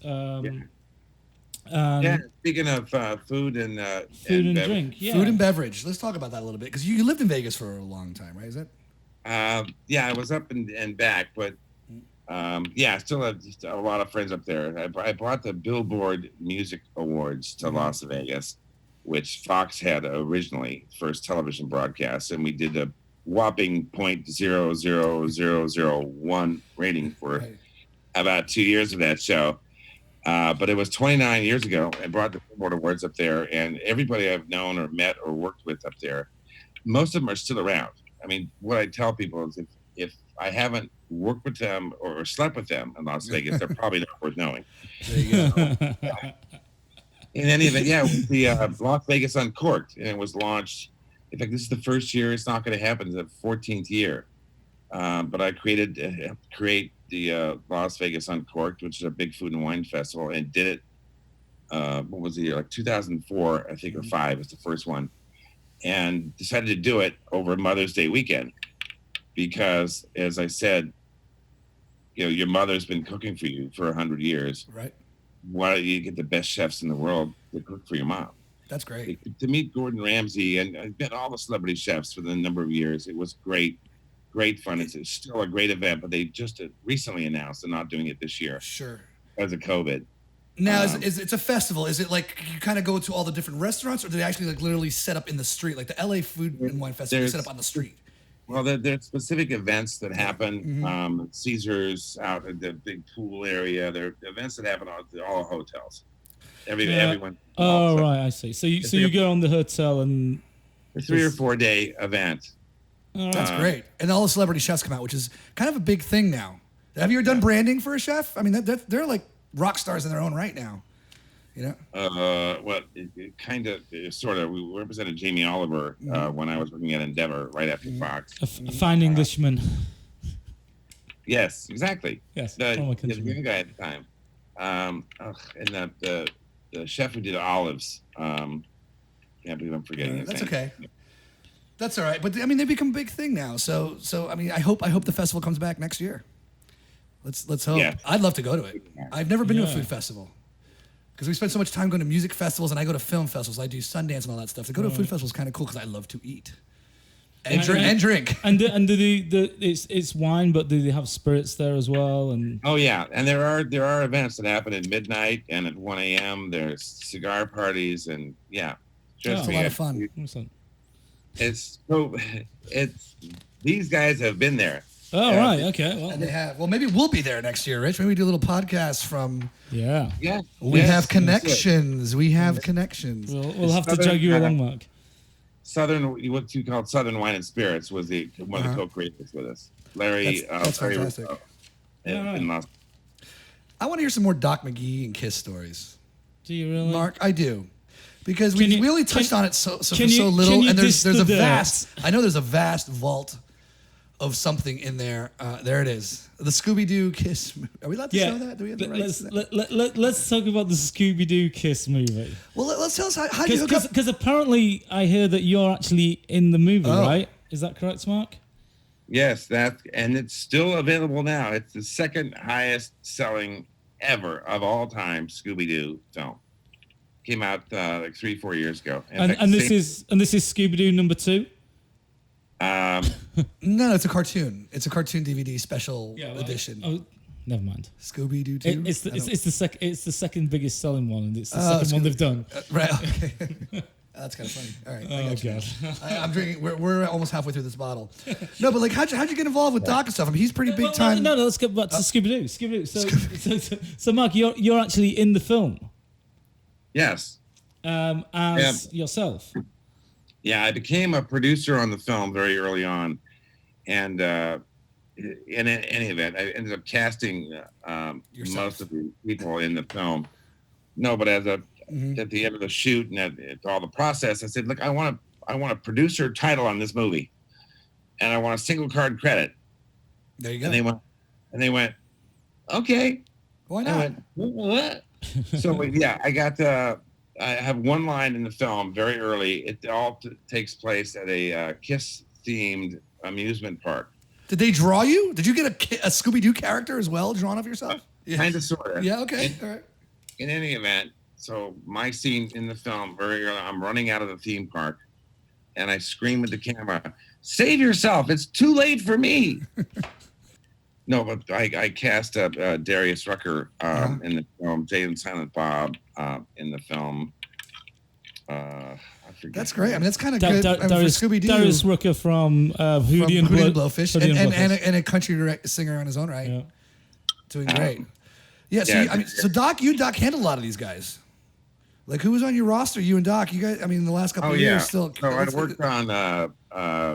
Speaking of food and drink, food and beverage. Let's talk about that a little bit because you lived in Vegas for a long time, right? Is that? I was up and back, but I still have just a lot of friends up there. I brought the Billboard Music Awards to Las Vegas, which Fox had originally, first television broadcast, and we did a whopping .00001 rating for about 2 years of that show. But it was 29 years ago. I brought the Billboard Awards up there, and everybody I've known or met or worked with up there, most of them are still around. I mean, what I tell people is if I haven't worked with them or slept with them in Las Vegas, they're probably not worth knowing. There you go. In any event, the Las Vegas Uncorked, and it was launched. In fact, this is the first year. It's not going to happen. It's the 14th year. But I create the Las Vegas Uncorked, which is a big food and wine festival, and did it. What was the year? Like 2004, I think, or 5 was the first one, and decided to do it over Mother's Day weekend because, as I said, your mother's been cooking for you for 100 years. Right. Why don't you get the best chefs in the world to cook for your mom? That's great. To meet Gordon Ramsay, and I've met all the celebrity chefs for the number of years. It was great fun. It's still a great event, but they just recently announced they're not doing it this year. Sure. Because of COVID. Now, it's a festival. Is it like you kind of go to all the different restaurants, or do they actually like literally set up in the street? Like the LA Food and Wine Festival, they set up on the street. Well, there's specific events that happen. Caesars out at the big pool area. There are events that happen at all hotels. Everyone. Oh, right, I see. So you go on the hotel and a 3 or 4 day event. That's great. And all the celebrity chefs come out, which is kind of a big thing now. Have you ever done branding for a chef? I mean, they're like rock stars in their own right now. Well, it kind of, sort of. We represented Jamie Oliver when I was working at Endeavor right after Fox. A fine Englishman. Yes, exactly. Yes, the young guy at the time. And the chef who did olives. Can't believe I'm forgetting his name. That's okay. That's all right. But I mean, they become a big thing now. So I mean, I hope the festival comes back next year. Let's hope. Yeah. I'd love to go to it. I've never been to a food festival because we spend so much time going to music festivals, and I go to film festivals. I do Sundance and all that stuff. To go to a food festival is kind of cool because I love to eat and drink. And it's wine, but do they have spirits there as well? And and there are events that happen at midnight and at 1 a.m. There's cigar parties and it's a lot of fun. It's these guys have been there. Oh, right. Okay. Well, and they have. Well, maybe we'll be there next year, Rich. Maybe we do a little podcast from. Yeah. We have connections. We have connections. We'll have to drag you along, Mark. What you call Southern Wine and Spirits was one of the co-creators with us. Larry. That's fantastic. I want to hear some more Doc McGee and Kiss stories. Do you really, Mark? I do. Because we only touched on it so little, and there's a vast. I know there's a vast vault of something in there. There it is, the Scooby-Doo Kiss. Are we allowed to show that? Do we have the rights to that? Let's talk about the Scooby-Doo Kiss movie. Well, let's tell us how you hook up. Because apparently I hear that you're actually in the movie, right? Is that correct, Mark? Yes, and it's still available now. It's the second highest selling ever of all time Scooby-Doo film. Came out like 3-4 years ago. And this is Scooby-Doo number 2? No, it's a cartoon. It's a cartoon DVD special edition. Oh, never mind. Scooby-Doo 2? It's the second biggest selling one, and it's the second one they've done. Right, okay. That's kind of funny. All right. I got you. I'm drinking. We're almost halfway through this bottle. No, but like, how'd you get involved with Doc and stuff? I mean, he's pretty big time. No, let's get back to Scooby-Doo. So Mark, you're actually in the film. Yes. As yourself. Yeah, I became a producer on the film very early on, and in any event, I ended up casting most of the people in the film. No, but at the end of the shoot and at all the process, I said, "Look, I want a producer title on this movie, and I want a single card credit." There you go. And they went, "Okay." Why not? I went, "What?" So yeah, I have one line in the film very early. It all takes place at a Kiss themed amusement park. Did they draw you? Did you get a Scooby-Doo character as well drawn of yourself? Kind of, sort of. Yeah, okay. All right. In any event, so my scene in the film, very early, I'm running out of the theme park, and I scream at the camera, "Save yourself! It's too late for me!" No, but I cast Darius Rucker in the film, Jay and Silent Bob in the film. I forget. That's great. I mean, that's kind of good for Scooby-Doo. Darius Rucker from Hootie and Blowfish, and a country singer on his own right. Yeah. Doing great. Yeah, so Doc, you and Doc handled a lot of these guys. Like, who was on your roster? You and Doc, you guys. I mean, in the last couple of years, still. So I worked on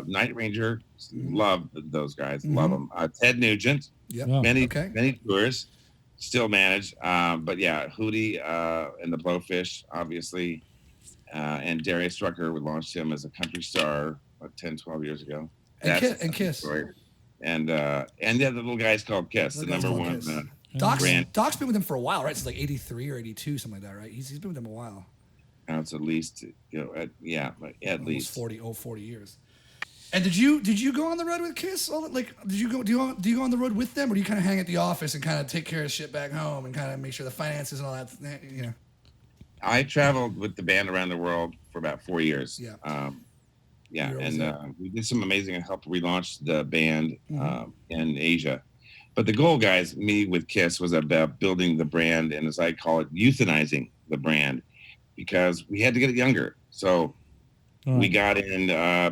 Night Ranger. Love those guys. Love them. Ted Nugent. Yeah. Many tours. Still manage. But yeah, Hootie and the Blowfish, obviously, and Darius Rucker. We launched him as a country star 10, 12 years ago. And Kiss. Story. And the little guy's called Kiss, the number one. Doc's been with them for a while, right? It's like 83 or 82, something like that, right? He's been with them a while. Now it's at least, at least 40 years. And did you go on the road with Kiss? Do you go on the road with them, or do you kind of hang at the office and kind of take care of shit back home and kind of make sure the finances and all that? You know. I traveled with the band around the world for about 4 years. Yeah. We did some amazing help relaunch the band in Asia. But the goal, guys, me with Kiss, was about building the brand, and as I call it, euthanizing the brand, because we had to get it younger. So we got in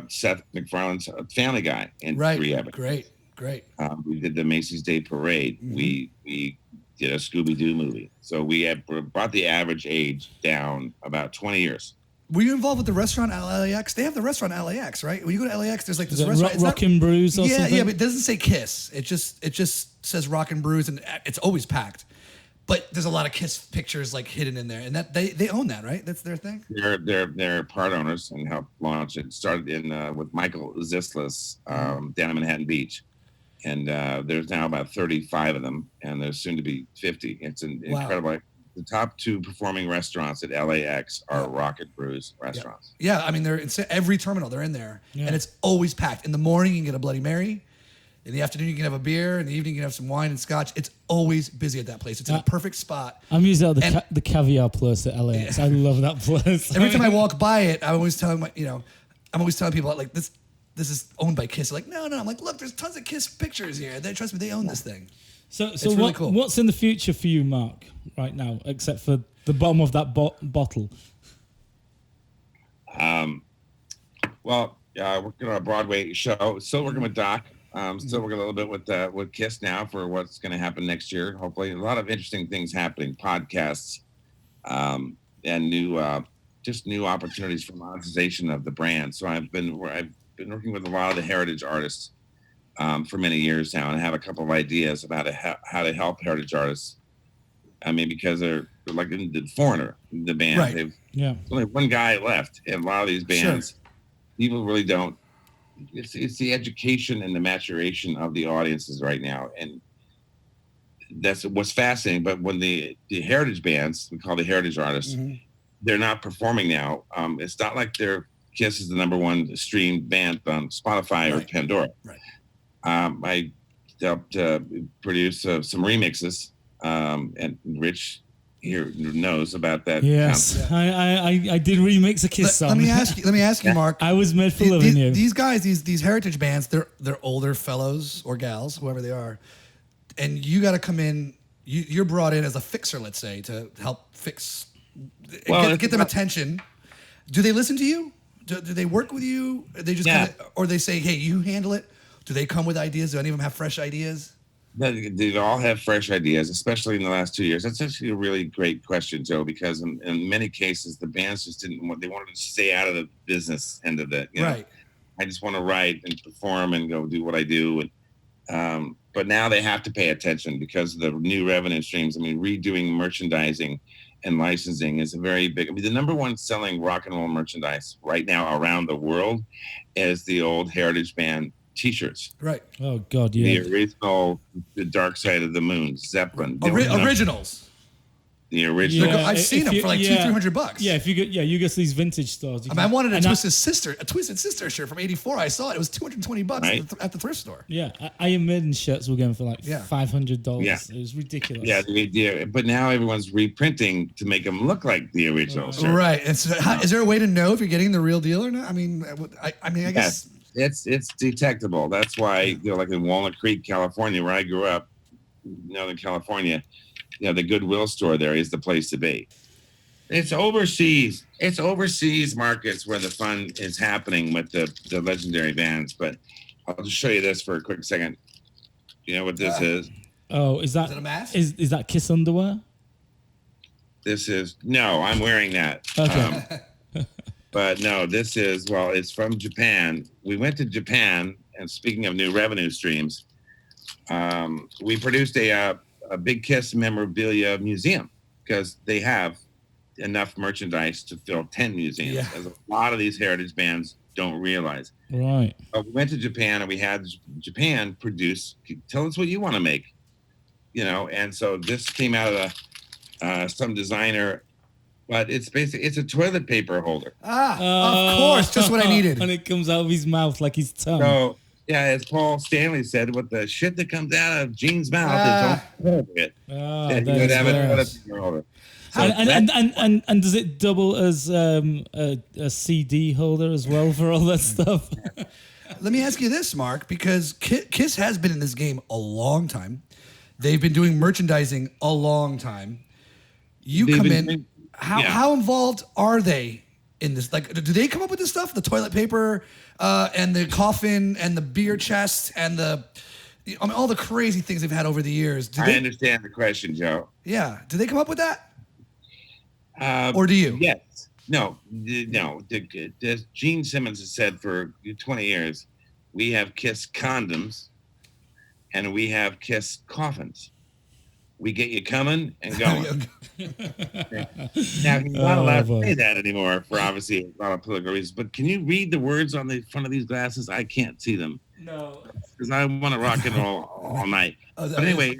Seth MacFarlane's Family Guy in 3 episodes. Great. We did the Macy's Day Parade. We did a Scooby-Doo movie. So we had brought the average age down about 20 years. Were you involved with the restaurant at LAX? They have the restaurant at LAX, right? When you go to LAX, there's like this restaurant. Rockin' Brews or something? Yeah, but it doesn't say Kiss. It just says Rockin' Brews, and it's always packed. But there's a lot of Kiss pictures like hidden in there, and that they own that, right? That's their thing. They're part owners and helped launch it. Started with Michael Zislis down in Manhattan Beach, and there's now about 35 of them, and there's soon to be 50. It's incredible. The top 2 performing restaurants at LAX are Rocket Brews restaurants. Yeah, I mean, they're in every terminal. They're in there, and it's always packed. In the morning, you can get a Bloody Mary. In the afternoon, you can have a beer. In the evening, you can have some wine and scotch. It's always busy at that place. It's in a perfect spot. I'm using the caviar place at LAX. I love that place. Every time I walk by it, I'm always telling people like this is owned by Kiss. They're like, no. I'm like, look, there's tons of Kiss pictures here. Trust me, they own this thing. So really cool. What's in the future for you, Mark, right now, except for the bottom of that bottle? Working on a Broadway show. Still working with Doc. Still working a little bit with Kiss now for what's going to happen next year. Hopefully, a lot of interesting things happening, podcasts, and new opportunities for monetization of the brand. So I've been working with a lot of the heritage artists for many years now, and I have a couple of ideas about how to help heritage artists. I mean, because they're like in the Foreigner, the band. Right. There's only one guy left, and a lot of these bands, people really don't. It's the education and the maturation of the audiences right now, and that's what's fascinating. But when the heritage bands, we call the heritage artists, they're not performing now. It's not like Kiss is the number 1 streamed band on Spotify or Pandora. Right. I helped produce some remixes, and Rich here knows about that. Yes, I did remix a Kiss song. Let me ask you, Mark. I was made for loving you. These guys, these heritage bands, they're older fellows or gals, whoever they are, and you got to come in. You're brought in as a fixer, let's say, to help fix, get them attention. Do they listen to you? Do they work with you? They just or they say, hey, you handle it. Do they come with ideas? Do any of them have fresh ideas? They all have fresh ideas, especially in the last 2 years. That's actually a really great question, Joe, because in many cases the bands just didn't want. They wanted to stay out of the business end of it. Right. I just want to write and perform and go do what I do. But now they have to pay attention because of the new revenue streams. I mean, redoing merchandising and licensing is a very big. I mean, the number one selling rock and roll merchandise right now around the world is the old Heritage Band T-shirts. Right. Oh God, yeah. The original, The Dark Side of the Moon, Zeppelin. Originals. The original. Yeah, I've seen them for like $200-$300. Yeah, if you go to these vintage stores. I wanted a Twisted Sister shirt from '84. I saw it. It was $220 Right. at the thrift store. Yeah, Iron Maiden shirts were going for like $500. Yeah. It was ridiculous. Yeah, but now everyone's reprinting to make them look like the original. Shirt. Right. And so, is there a way to know if you're getting the real deal or not? I mean, I guess it's detectable. That's why, like in Walnut Creek, California, where I grew up, Northern California, the Goodwill store there is the place to be. It's overseas markets where the fun is happening with the legendary bands. But I'll just show you this for a quick second. You know what this is? Oh, is that it a mask? Is that Kiss underwear? No, I'm wearing that. Okay. But no, it's from Japan. We went to Japan, and speaking of new revenue streams, we produced a big Kiss memorabilia museum because they have enough merchandise to fill 10 museums, as a lot of these heritage bands don't realize. Right. We went to Japan and we had Japan produce, tell us what you want to make, and so this came out of some designer, but it's a toilet paper holder. Of course, just what I needed. And it comes out of his mouth like his tongue. So, yeah, as Paul Stanley said, with the shit that comes out of Gene's mouth, it's all it. That You would have a is toilet paper holder. So and does it double as a CD holder as well for all that stuff? Let me ask you this, Mark, because Kiss has been in this game a long time. They've been doing merchandising a long time. How involved are they in this? Like, do they come up with this stuff? The toilet paper and the coffin and the beer chest and all the crazy things they've had over the years. I understand the question, Joe. Yeah. Do they come up with that? Or do you? Yes. No. As Gene Simmons has said for 20 years, we have Kiss condoms and we have Kiss coffins. We get you coming and going. Now, he's not allowed to say that anymore for obviously a lot of political reasons. But can you read the words on the front of these glasses? I can't see them. No. Because I want to rock and roll all night. But anyway,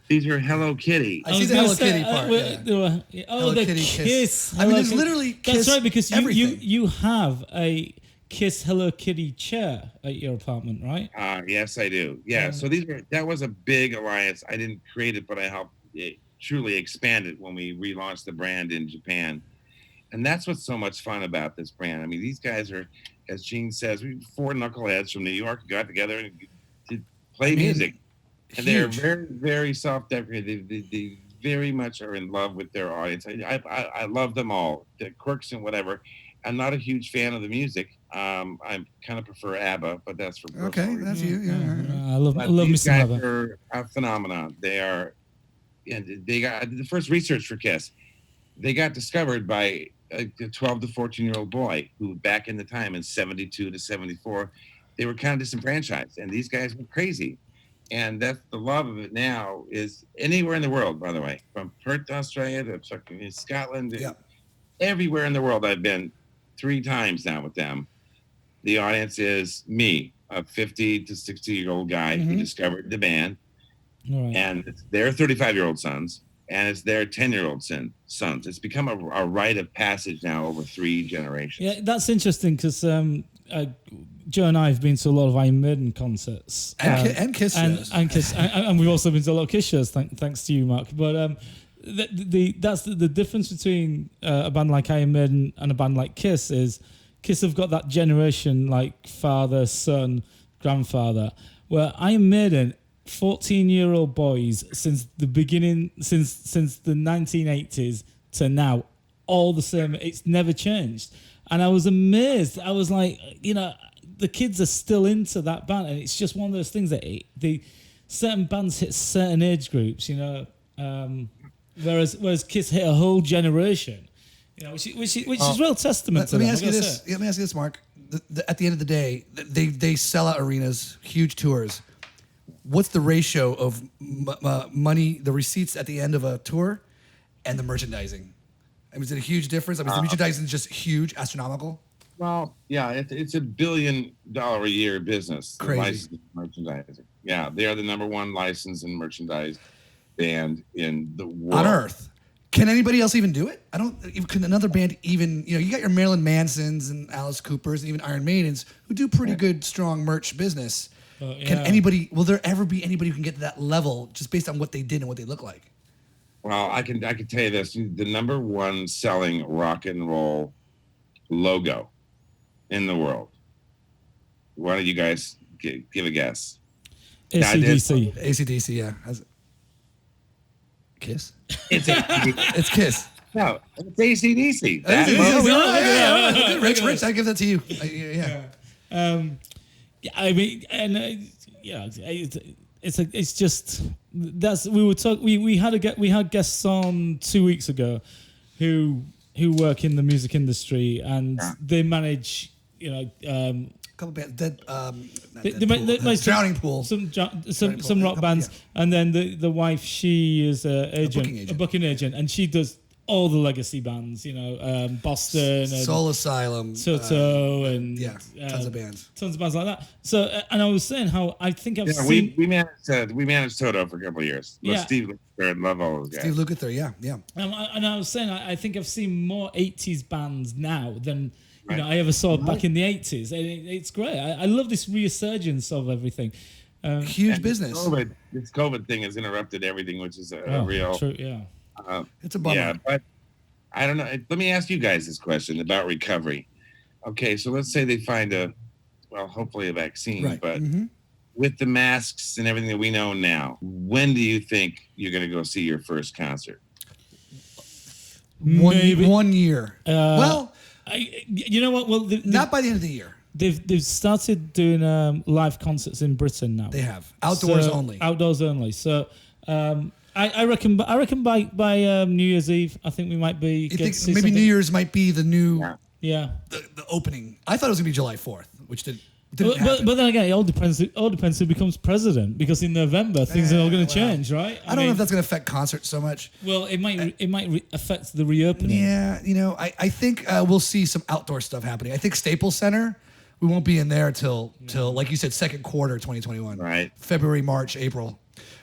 these are Hello Kitty. I see the Hello Kitty part. The Kitty Kiss. I mean, there's literally Kiss. That's right, because everything. you have a Kiss Hello Kitty chair at your apartment, right? Yes, I do. Yeah. So that was a big alliance. I didn't create it, but I helped it truly expand it when we relaunched the brand in Japan. And that's what's so much fun about this brand. I mean, these guys are, as Gene says, we 4 knuckleheads from New York who got together and to play music. And they're very, very self-deprecating. They very much are in love with their audience. I love them all, the quirks and whatever. I'm not a huge fan of the music. I kind of prefer ABBA, but that's for okay. That's you. Yeah. I love these Mr. guys ABBA. are a phenomenon. They are, and they got the first research for Kiss. They got discovered by a 12 to 14-year-old boy who, back in the time in 72 to 74, they were kind of disenfranchised, and these guys were crazy. And that's the love of it now is anywhere in the world, by the way, from Perth, Australia to Scotland, everywhere in the world I've been 3 times now with them. The audience is me, a 50 to 60-year-old guy who discovered the band, and it's their 35-year-old sons, and it's their 10-year-old sons. It's become a rite of passage now over 3 generations. Yeah, that's interesting because Joe and I have been to a lot of Iron Maiden concerts and Kiss shows. and Kiss, and we've also been to a lot of Kiss shows. Thanks to you, Mark. But that's the difference between a band like Iron Maiden and a band like Kiss is Kiss have got that generation like father, son, grandfather, where Iron Maiden, 14-year-old boys since the beginning, since the 1980s to now, all the same. It's never changed. And I was amazed. I was like, the kids are still into that band, and it's just one of those things that certain bands hit certain age groups, you know, whereas Kiss hit a whole generation, you know, which is real testament to let me them. ask you this. Let me ask you this, Mark. At the end of the day, they sell out arenas, huge tours. What's the ratio of money, the receipts at the end of a tour, and the merchandising? I mean, is it a huge difference? I mean, is the merchandising just huge, astronomical? Well, yeah, it's $1 billion a year business. Crazy. Licensing merchandising. Yeah, they are the number one license and merchandise band in the world. On Earth. Can anybody else even do it? Can another band even, you know, you got your Marilyn Mansons and Alice Coopers and even Iron Maidens who do pretty good, strong merch business. Will there ever be anybody who can get to that level just based on what they did and what they look like? Well, I can tell you this: the number one selling rock and roll logo in the world. Why don't you guys give a guess? AC/DC. AC/DC, yeah. Kiss? It's Kiss. No, it's AC/DC. Rich, I give that to you. Yeah. I mean, and it's just that's we had guests on 2 weeks ago who work in the music industry and they manage, you know, a couple bands, Drowning Pool, some rock bands, and then the wife, she is a booking agent, and she does all the legacy bands, you know, Boston, and Soul Asylum, Toto, and tons of bands like that. So, and I was saying how I think I've seen we managed Toto for a couple of years. But Steve Lukather and love all those guys. Steve Lukather, yeah. And I was saying I think I've seen more 80s bands now than you know I ever saw back in the 80s. It's great. I love this resurgence of everything. Huge business. This COVID thing has interrupted everything, which is a real. True, yeah. It's a bummer. Yeah, but I don't know. Let me ask you guys this question about recovery. Okay, so let's say they find hopefully a vaccine, right. But with the masks and everything that we know now, when do you think you're going to go see your first concert? Maybe 1 year. You know what? Well, not by the end of the year. They've started doing live concerts in Britain now. They have outdoors only. Outdoors only. So. I reckon by New Year's Eve, I think we might be. Maybe New Year's might be the new. Yeah. The opening. I thought it was gonna be July 4th, which didn't happen. But then again, it all depends who becomes president, because in November things are all going to change, right? I don't know if that's going to affect concerts so much. Well, it might affect the reopening. Yeah, you know, I think we'll see some outdoor stuff happening. I think Staples Center, we won't be in there till like you said, second quarter 2021. Right. February, March, April.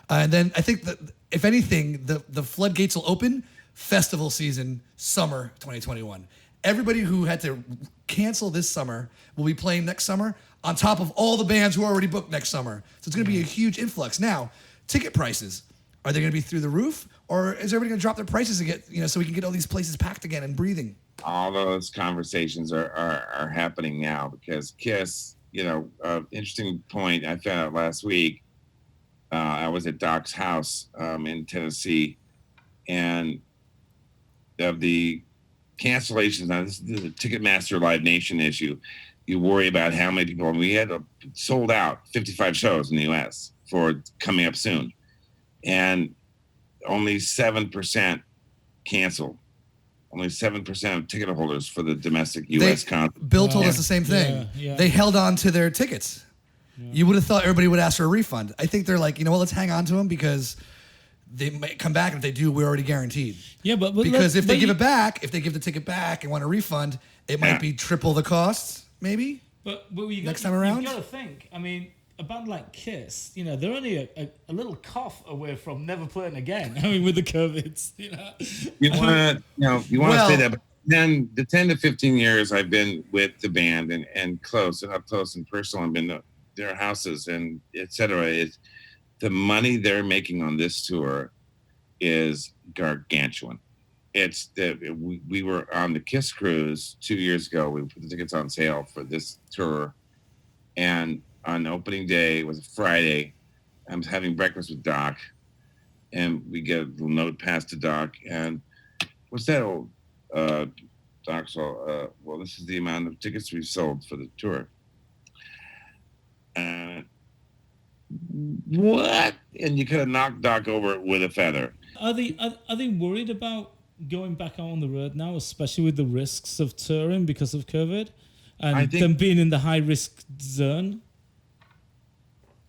And then I think that if anything, the floodgates will open festival season, summer 2021. Everybody who had to cancel this summer will be playing next summer on top of all the bands who are already booked next summer. So it's going to be a huge influx. Now, ticket prices, are they going to be through the roof, or is everybody going to drop their prices to get, so we can get all these places packed again and breathing? All those conversations are happening now because Kiss, interesting point I found out last week. I was at Doc's house in Tennessee, and of the cancellations, now this is the Ticketmaster Live Nation issue. You worry about how many people, and we had sold out 55 shows in the U.S. for coming up soon, and only 7% canceled. Only 7% of ticket holders for the domestic U.S. concert. Bill told us the same thing. Yeah. They held on to their tickets. Yeah. You would have thought everybody would ask for a refund. I think they're like, let's hang on to them because they might come back. And if they do, we're already guaranteed. Yeah, but because if they give the ticket back and want a refund, it might be triple the costs, maybe. But next time around, you got to think. I mean, a band like Kiss, they're only a little cough away from never playing again. I mean, with the COVIDs, You want to say that, but then the 10 to 15 years I've been with the band and up close and personal, I've been to their houses and etc. The money they're making on this tour is gargantuan. We were on the Kiss cruise 2 years ago. We put the tickets on sale for this tour, and on opening day, it was a Friday, I was having breakfast with Doc, and we get a little note passed to Doc, and what's that old Doc? So, well, this is the amount of tickets we've sold for the tour. what? And you could have knocked Doc over it with a feather. Are they worried about going back out on the road now, especially with the risks of touring because of COVID and them being in the high risk zone?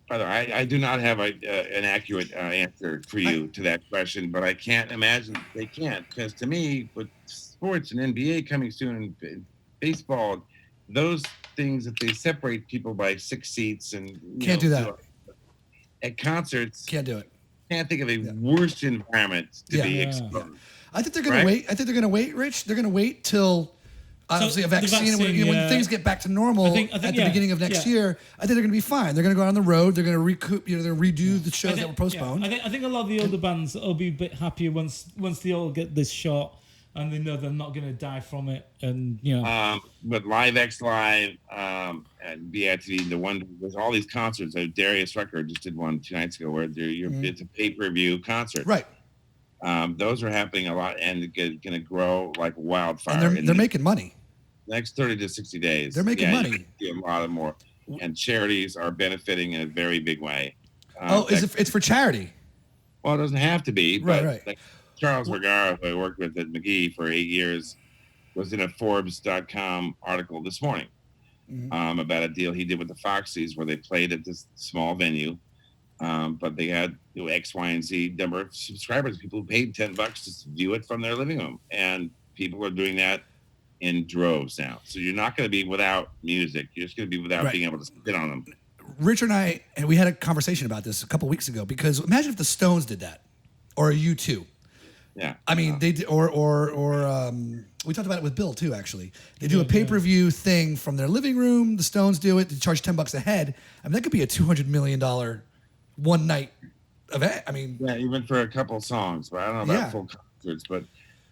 Brother, I do not have an accurate answer for you to that question, but I can't imagine they can't, because to me, with sports and NBA coming soon and baseball, those things that they separate people by 6 seats and can't do that at concerts. Can't do it. Can't think of a worse environment to be exposed. Yeah. I think they're going to wait. I think they're going to wait, Rich. They're going to wait till obviously a vaccine when things get back to normal at the beginning of next year. I think they're going to be fine. They're going to go out on the road. They're going to recoup. They're going to redo the shows that were postponed. I think a lot of the older bands will be a bit happier once they all get this shot and they know they're not going to die from it. And but Live X Live and BITV, the one with all these concerts. Darius Rucker just did one 2 nights ago where it's a pay-per-view concert. Right. Those are happening a lot and going to grow like wildfire. And they're making money. Next 30 to 60 days. They're making money. A lot of more. And charities are benefiting in a very big way. It's for charity? Well, it doesn't have to be. Right. Like Charles Vergara, who I worked with at McGee for 8 years, was in a Forbes.com article this morning about a deal he did with the Foxies where they played at this small venue. But they had X, Y, and Z number of subscribers, people who paid $10 to view it from their living room. And people are doing that in droves now. So you're not going to be without music. You're just going to be without being able to sit on them. Richard and we had a conversation about this a couple weeks ago, because imagine if the Stones did that, or U2. Yeah. I mean, they did, or we talked about it with Bill too, actually. They do a pay-per-view thing from their living room. The Stones do it. They charge $10 a head. I mean, that could be a $200 million one night event. I mean, even for a couple songs, but I don't know about full concerts, but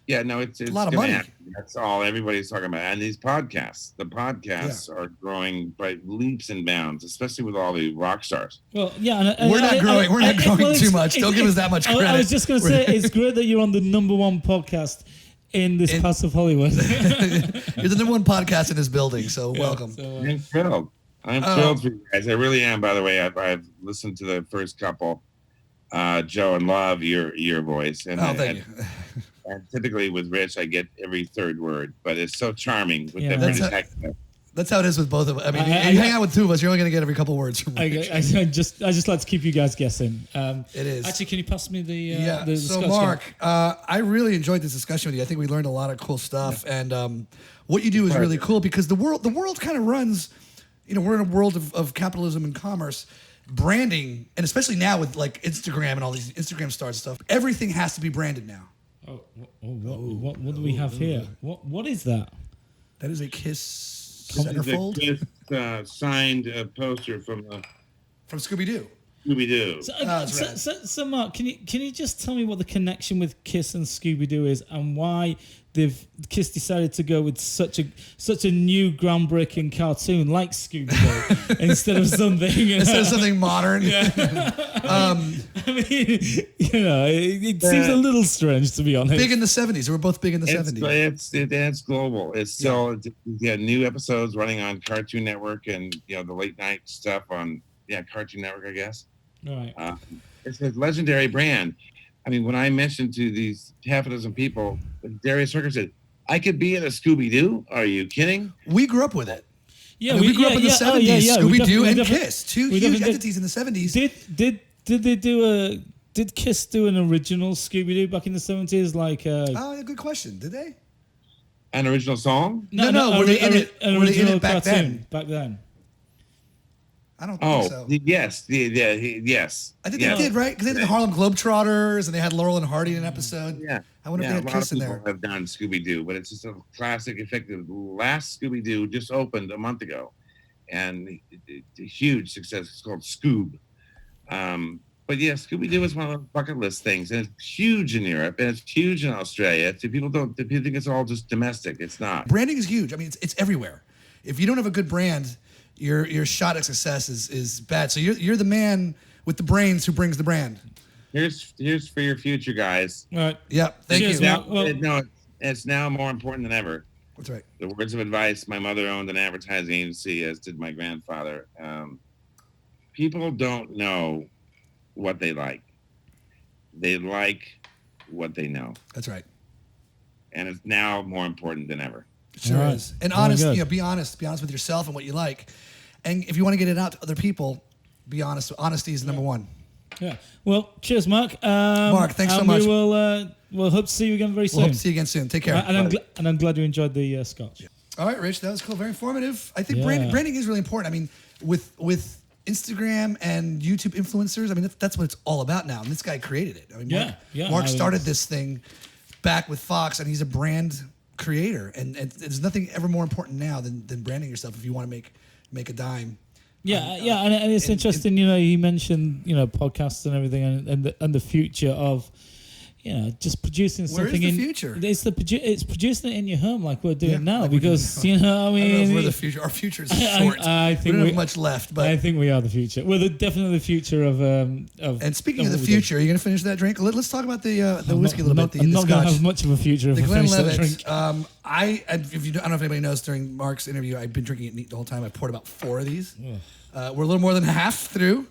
it's a lot of money. That's all everybody's talking about. And these podcasts, the podcasts are growing by leaps and bounds, especially with all the rock stars. Well, we're not growing too much. Don't give us that much credit. I was just going to say, it's great that you're on the #1 podcast in this part of Hollywood. You're the #1 podcast in this building, so welcome. I'm thrilled. I'm thrilled for you guys. I really am. By the way, I've listened to the first couple, Joe, and love your voice. And thank you. And typically with Rich, I get every third word, but it's so charming with the British accent. That's how it is with both of us. I mean, you hang out with two of us, you're only going to get every couple words from Rich. I just like to keep you guys guessing. It is. Actually, can you pass me the So, Scotch Mark, I really enjoyed this discussion with you. I think we learned a lot of cool stuff, and what you do is really cool, because the world kind of runs. We're in a world of capitalism and commerce. Branding, and especially now with like Instagram and all these Instagram stars and stuff, everything has to be branded now. What do we have here? What is that? That is a Kiss centerfold. Kiss signed poster from Scooby-Doo. Scooby-Doo. So Mark, can you just tell me what the connection with Kiss and Scooby-Doo is, and why Kiss decided to go with such a new groundbreaking cartoon like Scooby-Doo instead of something modern? Yeah. I mean, it seems a little strange, to be honest. Big in the 70s. We're both big in the 70s. It's global. It's still new episodes running on Cartoon Network and the late night stuff on Cartoon Network, I guess. Right. It's a legendary brand. I mean, when I mentioned to these half a dozen people, Darius Rucker said, "I could be in a Scooby-Doo." Are you kidding? We grew up with it. Yeah, we grew up in the 70s. Scooby-Doo and Kiss, two huge entities in the 70s. Did Kiss do an original Scooby-Doo back in the 70s? Good question. Did they? An original song? No. Were they in it back then? Back then. I don't think so. Yes. Yes. I think they did, right? Because they did the Harlem Globetrotters, and they had Laurel and Hardy in an episode. Yeah. I wonder if they had Kiss in there. A lot of people have done Scooby-Doo, but it's just a classic, effective. Last Scooby-Doo just opened a month ago, and it's a huge success. It's called Scoob. But Scooby-Doo is one of the bucket list things, and it's huge in Europe, and it's huge in Australia. People think it's all just domestic. It's not. Branding is huge. I mean, it's everywhere. If you don't have a good brand, your shot at success is bad. So you're the man with the brains who brings the brand. Here's for your future, guys. All right. Yeah. Thank you. It's now more important than ever. That's right. The words of advice. My mother owned an advertising agency, as did my grandfather. People don't know what they like. They like what they know. That's right. And it's now more important than ever. It sure All right. is. And Very honest, good. be honest. Be honest with yourself and what you like. And if you want to get it out to other people, be honest. Honesty is number one. Yeah. Well, cheers, Mark. Mark, thanks so and much. We'll hope to see you again very soon. We'll hope to see you again soon. Take care. And I'm glad you enjoyed the scotch. Yeah. All right, Rich, that was cool. Very informative. I think Yeah. branding is really important. I mean, with Instagram and YouTube influencers, I mean, that's what it's all about now. And this guy created it. I mean, Mark started this thing back with Fox, and he's a brand creator. And there's nothing ever more important now than branding yourself if you want to make a dime. And it's interesting. You mentioned podcasts and everything, and the future of just producing something. Where is the future? It's producing it in your home like we're doing now, like because I don't know I mean, if we're the future. Our future is short. I think we don't have much left. But I think we are the future. We're definitely the future of. And speaking of the what we do. future, are you going to finish that drink? Let's talk about the whiskey a little bit. I'm The not going to scotch. have much of a future if The I finish that Glenlivet. drink. I don't know if anybody knows, during Mark's interview, I've been drinking it neat the whole time. I poured about 4 of these. We're a little more than half through,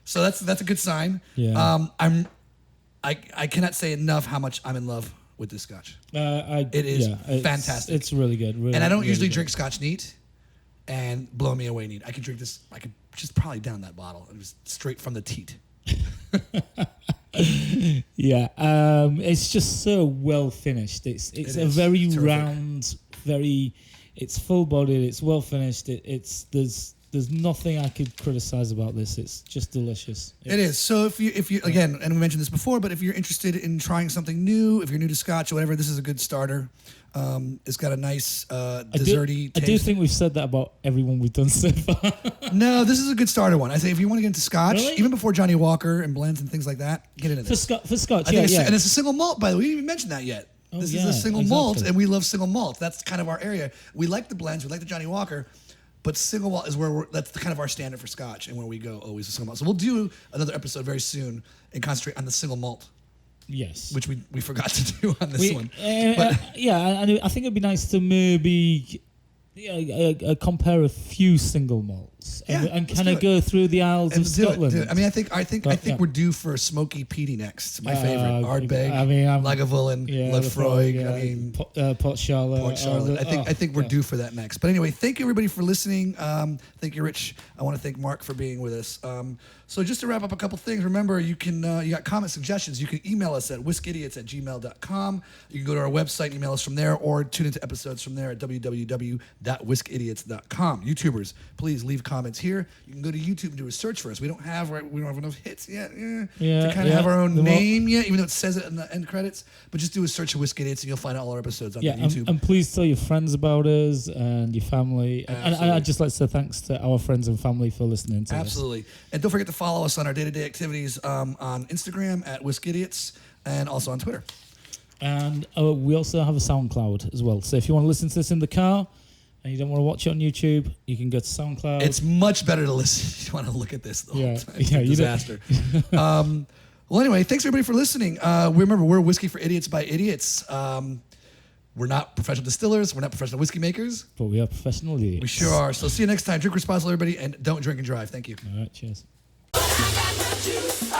so that's a good sign. Yeah. I cannot say enough how much I'm in love with this scotch. It is fantastic. It's really good. Really, And I don't really usually good. drink scotch neat and blow me away neat. I could drink this. I could just probably down that bottle. It was straight from the teat. Yeah, it's just so well finished. It's a very Terrific. round, it's full bodied. It's well finished. There's nothing I could criticize about this. It's just delicious. It is. So if you again, and we mentioned this before, but if you're interested in trying something new, if you're new to scotch or whatever, this is a good starter. It's got a nice desserty taste. I do think we've said that about everyone we've done so far. No, this is a good starter one. I say if you want to get into scotch, Really? even before Johnny Walker and blends and things like that, get into this. for scotch, I think yeah. and it's a single malt, by the way. We didn't even mention that yet. Oh, This yeah, is a single exactly. malt, and we love single malt. That's kind of our area. We like the blends, we like the Johnny Walker, but single malt is where that's kind of our standard for scotch, and where we go always a single malt. So we'll do another episode very soon and concentrate on the single malt, Yes. which we forgot to do on this one. And I think it'd be nice to maybe compare a few single malts and kind of go through the Isles of Scotland. I mean, I think we're due for a smoky peaty next. My favorite, Ardbeg, Lagavulin, Lefroy. I mean, Port Charlotte. Port Charlotte. I think we're due for that next. But anyway, thank you everybody for listening. Thank you, Rich. I want to thank Mark for being with us. So just to wrap up a couple things, remember you got comment suggestions. You can email us at whiskidiots@gmail.com. You can go to our website, email us from there, or tune into episodes from there at www.whiskidiots.com. YouTubers, please leave comments here. You can go to YouTube and do a search for us. We don't have enough hits yet to kind of have our own name yet, even though it says it in the end credits. But just do a search of Whiskidiots and you'll find all our episodes on YouTube. And please tell your friends about us and your family. And I'd just like to say thanks to our friends and family for listening to us. Absolutely. And don't forget to follow us on our day-to-day activities on Instagram at Whiskidiots and also on Twitter. And we also have a SoundCloud as well. So if you want to listen to this in the car and you don't want to watch it on YouTube, you can go to SoundCloud. It's much better to listen if you want to look at this the whole time. It's a you disaster. Well, anyway, thanks everybody for listening. Remember, we're Whiskey for Idiots by Idiots. We're not professional distillers. We're not professional whiskey makers. But we are professional idiots. We sure are. So see you next time. Drink responsibly, everybody, and don't drink and drive. Thank you. All right, cheers. I got the juice.